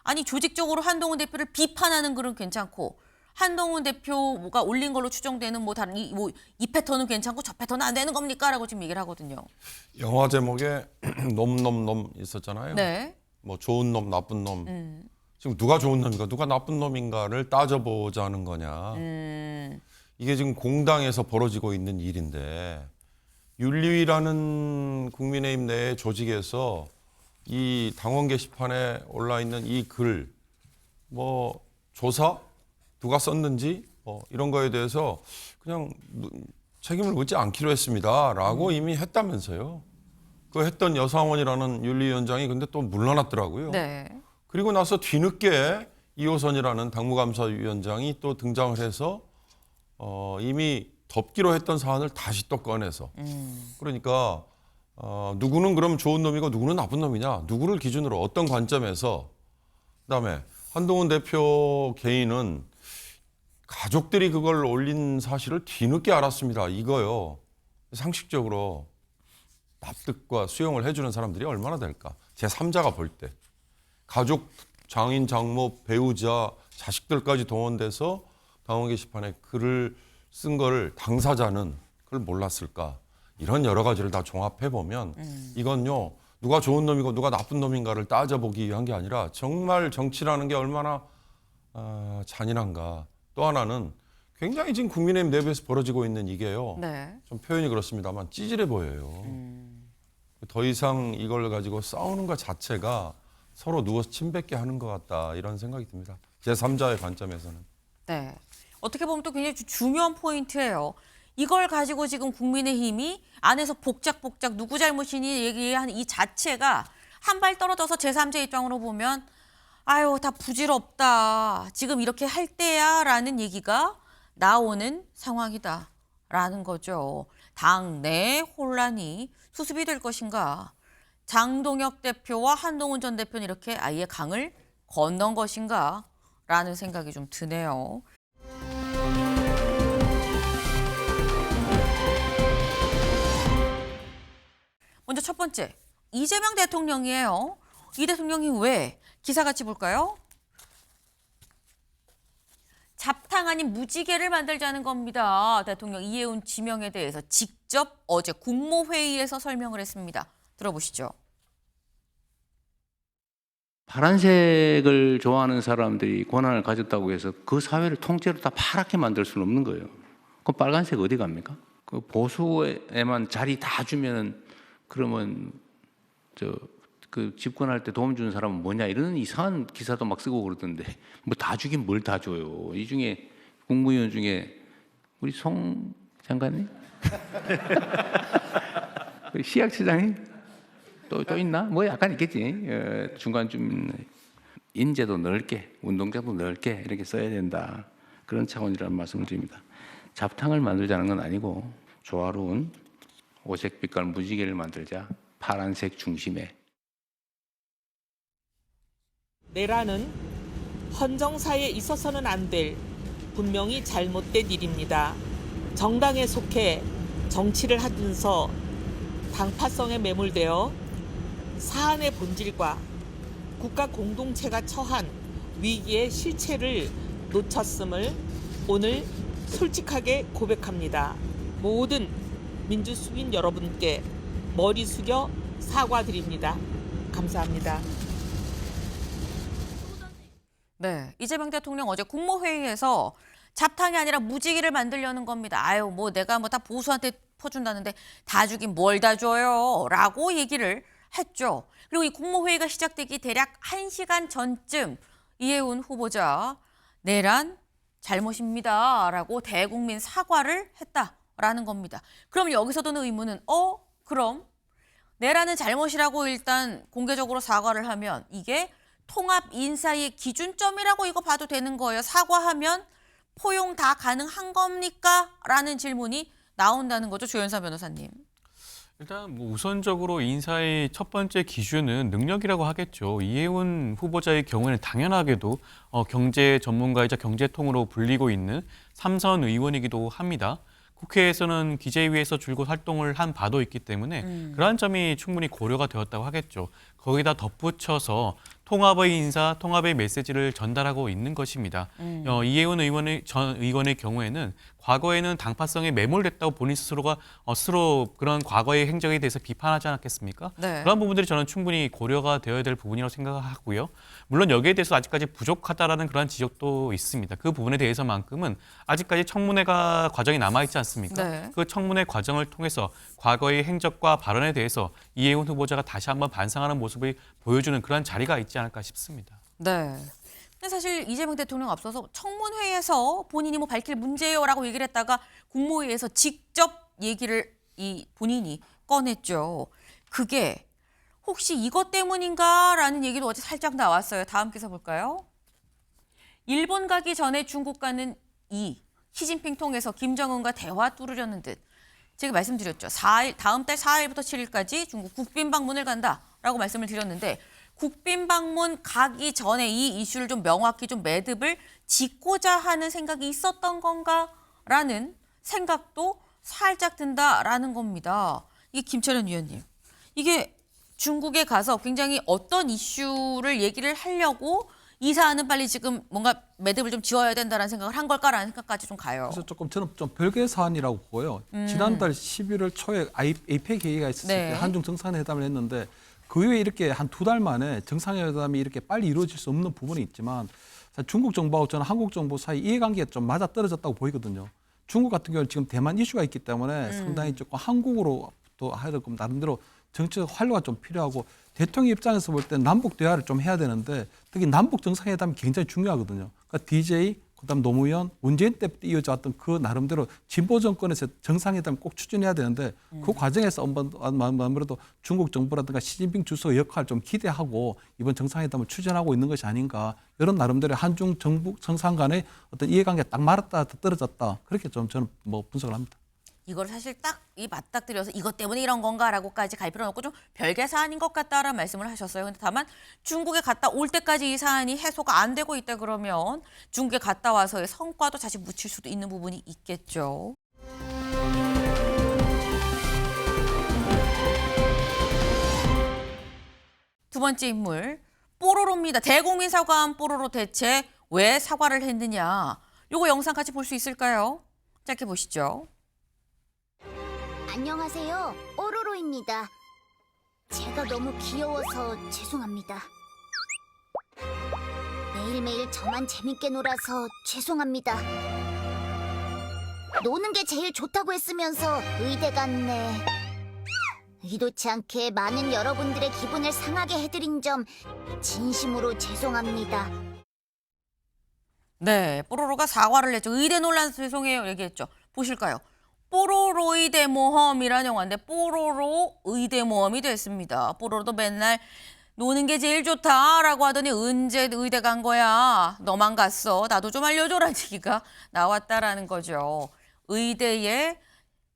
아니 조직적으로 한동훈 대표를 비판하는 글은 괜찮고 한동훈 대표가 올린 걸로 추정되는 뭐 다른 이 패턴은 괜찮고 저 패턴은 안 되는 겁니까? 라고 지금 얘기를 하거든요. 영화 제목에 놈 있었잖아요. 네. 뭐 좋은 놈, 나쁜 놈. 지금 누가 좋은 놈인가, 누가 나쁜 놈인가를 따져보자는 거냐. 이게 지금 공당에서 벌어지고 있는 일인데 윤리위라는 국민의힘 내 조직에서 이 당원 게시판에 올라 있는 이 글, 뭐 조사 누가 썼는지 이런 거에 대해서 그냥 책임을 묻지 않기로 했습니다라고 이미 했다면서요. 그 했던 여상원이라는 윤리위원장이 근데 또 물러났더라고요. 네. 그리고 나서 뒤늦게 이호선이라는 당무감사위원장이 또 등장을 해서 이미 덮기로 했던 사안을 다시 또 꺼내서 그러니까 누구는 그럼 좋은 놈이고 누구는 나쁜 놈이냐, 누구를 기준으로 어떤 관점에서. 그다음에 한동훈 대표 개인은 가족들이 그걸 올린 사실을 뒤늦게 알았습니다. 이거요. 상식적으로 납득과 수용을 해주는 사람들이 얼마나 될까. 제3자가 볼 때. 가족, 장인, 장모, 배우자, 자식들까지 동원돼서 당원 게시판에 글을 쓴 걸 당사자는 그걸 몰랐을까. 이런 여러 가지를 다 종합해보면 이건요. 누가 좋은 놈이고 누가 나쁜 놈인가를 따져보기 위한 게 아니라 정말 정치라는 게 얼마나 잔인한가. 또 하나는 굉장히 지금 국민의힘 내부에서 벌어지고 있는 이게요. 네. 좀 표현이 그렇습니다만 찌질해 보여요. 더 이상 이걸 가지고 싸우는 것 자체가 서로 누워서 침뱉게 하는 것 같다. 이런 생각이 듭니다. 제3자의 관점에서는. 네. 어떻게 보면 또 굉장히 중요한 포인트예요. 이걸 가지고 지금 국민의힘이 안에서 복작복작 누구 잘못이니 얘기하는 이 자체가 한 발 떨어져서 제3자 입장으로 보면 아유 다 부질없다. 지금 이렇게 할 때야 라는 얘기가 나오는 상황이다라는 거죠. 당내 혼란이 수습이 될 것인가. 장동혁 대표와 한동훈 전 대표는 이렇게 아예 강을 건넌 것인가 라는 생각이 좀 드네요. 먼저 첫 번째, 이재명 대통령이에요. 이 대통령이 왜? 기사 같이 볼까요? 잡탕 아닌 무지개를 만들자는 겁니다. 대통령 이해운 지명에 대해서 직접 어제 국무회의에서 설명을 했습니다. 들어보시죠. 파란색을 좋아하는 사람들이 권한을 가졌다고 해서 그 사회를 통째로 다 파랗게 만들 수는 없는 거예요. 그럼 빨간색 어디 갑니까? 그 보수에만 자리 다 주면은 그러면 그 집권할 때 도움 주는 사람은 뭐냐 이런 이상한 기사도 막 쓰고 그러던데 뭐 다 주긴 뭘 다 줘요. 이 중에 국무위원 중에 우리 송 장관님, 시약처장님 또 있나? 뭐 약간 있겠지. 중간쯤 인재도 넓게, 운동장도 넓게 이렇게 써야 된다. 그런 차원이라는 말씀을 드립니다. 잡탕을 만들자는 건 아니고 조화로운 오색 빛깔 무지개를 만들자. 파란색 중심에. 내란은 헌정사에 있어서는 안 될 분명히 잘못된 일입니다. 정당에 속해 정치를 하면서 당파성에 매몰되어 사안의 본질과 국가 공동체가 처한 위기의 실체를 놓쳤음을 오늘 솔직하게 고백합니다. 모든 민주수민 여러분께 머리 숙여 사과드립니다. 감사합니다. 네, 이재명 대통령 어제 국무회의에서 잡탕이 아니라 무지개를 만들려는 겁니다. 아유, 뭐 내가 뭐 다 보수한테 퍼준다는데 다 주긴 뭘 다 줘요 라고 얘기를 했죠. 그리고 이 국무회의가 시작되기 대략 1시간 전쯤 이해운 후보자 내란 잘못입니다 라고 대국민 사과를 했다라는 겁니다. 그럼 여기서 드는 의문은 그럼 내란은 잘못이라고 일단 공개적으로 사과를 하면 이게 통합 인사의 기준점이라고 이거 봐도 되는 거예요. 사과하면 포용 다 가능한 겁니까? 라는 질문이 나온다는 거죠. 조현상 변호사님. 일단 뭐 우선적으로 인사의 첫 번째 기준은 능력이라고 하겠죠. 이해운 후보자의 경우에는 당연하게도 경제 전문가이자 경제통으로 불리고 있는 삼선 의원이기도 합니다. 국회에서는 기재위에서 줄곧 활동을 한 바도 있기 때문에 그러한 점이 충분히 고려가 되었다고 하겠죠. 거기다 덧붙여서 통합의 인사, 통합의 메시지를 전달하고 있는 것입니다. 이해운 전 의원의 경우에는 과거에는 당파성에 매몰됐다고 본인 스스로가 스스로 그런 과거의 행적에 대해서 비판하지 않았겠습니까? 네. 그런 부분들이 저는 충분히 고려가 되어야 될 부분이라고 생각하고요. 물론 여기에 대해서 아직까지 부족하다라는 그런 지적도 있습니다. 그 부분에 대해서만큼은 아직까지 청문회가 과정이 남아있지 않습니까? 네. 그 청문회 과정을 통해서 과거의 행적과 발언에 대해서 이해운 후보자가 다시 한번 반성하는 모습을 보여주는 그런 자리가 있지 않을까 싶습니다. 네. 근데 사실 이재명 대통령 앞서서 청문회에서 본인이 뭐 밝힐 문제요라고 얘기를 했다가 국무회의에서 직접 얘기를 본인이 꺼냈죠. 그게 혹시 이것 때문인가라는 얘기도 어제 살짝 나왔어요. 다음 기사 볼까요? 일본 가기 전에 중국과는 시진핑 통해서 김정은과 대화 뚫으려는 듯. 제가 말씀드렸죠. 다음 달 4일부터 7일까지 중국 국빈 방문을 간다라고 말씀을 드렸는데 국빈 방문 가기 전에 이 이슈를 좀 명확히 좀 매듭을 짓고자 하는 생각이 있었던 건가라는 생각도 살짝 든다라는 겁니다. 이게 김철현 위원님. 이게 중국에 가서 굉장히 어떤 이슈를 얘기를 하려고 이 사안은 빨리 지금 뭔가 매듭을 좀 지어야 된다는 생각을 한 걸까라는 생각까지 좀 가요. 그래서 저는 좀 별개의 사안이라고 보고요. 지난달 11월 초에 APEC 회의가 있었을 때 한중 정상회담을 했는데 그 이후에 이렇게 한 2달 만에 정상회담이 이렇게 빨리 이루어질 수 없는 부분이 있지만 중국 정부하고 저는 한국 정부 사이 이해관계가 좀 맞아떨어졌다고 보이거든요. 중국 같은 경우는 지금 대만 이슈가 있기 때문에 상당히 조금 한국으로 또 하여금 나름대로 정치적 활로가 좀 필요하고 대통령 입장에서 볼 때 남북 대화를 좀 해야 되는데 특히 남북 정상회담이 굉장히 중요하거든요. 그러니까 DJ 그다음 노무현, 문재인 때부터 이어져 왔던 그 나름대로 진보 정권에서 정상회담을 꼭 추진해야 되는데 그 과정에서 아무래도 중국 정부라든가 시진핑 주석의 역할을 좀 기대하고 이번 정상회담을 추진하고 있는 것이 아닌가 이런 나름대로 한중 정부 정상 간의 어떤 이해관계가 딱 맞았다 떨어졌다 그렇게 좀 저는 뭐 분석을 합니다. 이걸 사실 딱 맞닥뜨려서 이것 때문에 이런 건가라고까지 갈 필요는 없고 좀 별개 사안인 것 같다라는 말씀을 하셨어요. 근데 다만 중국에 갔다 올 때까지 이 사안이 해소가 안 되고 있다 그러면 중국에 갔다 와서의 성과도 다시 묻힐 수도 있는 부분이 있겠죠. 두 번째 인물 뽀로로입니다. 대국민 사과한 뽀로로 대체 왜 사과를 했느냐. 요거 영상 같이 볼 수 있을까요? 짧게 보시죠. 안녕하세요. 뽀로로입니다. 제가 너무 귀여워서 죄송합니다. 매일매일 저만 재밌게 놀아서 죄송합니다. 노는 게 제일 좋다고 했으면서 의대 갔네. 의도치 않게 많은 여러분들의 기분을 상하게 해드린 점 진심으로 죄송합니다. 네, 뽀로로가 사과를 했죠. 의대 논란에서 죄송해요 얘기했죠. 보실까요? 뽀로로 의대 모험이라는 영화인데 뽀로로 의대 모험이 됐습니다. 뽀로로도 맨날 노는 게 제일 좋다라고 하더니 언제 의대 간 거야? 너만 갔어. 나도 좀 알려줘라는 얘기가 나왔다라는 거죠. 의대에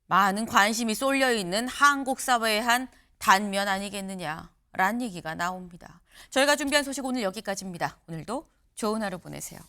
많은 관심이 쏠려 있는 한국 사회의 한 단면 아니겠느냐라는 얘기가 나옵니다. 저희가 준비한 소식 오늘 여기까지입니다. 오늘도 좋은 하루 보내세요.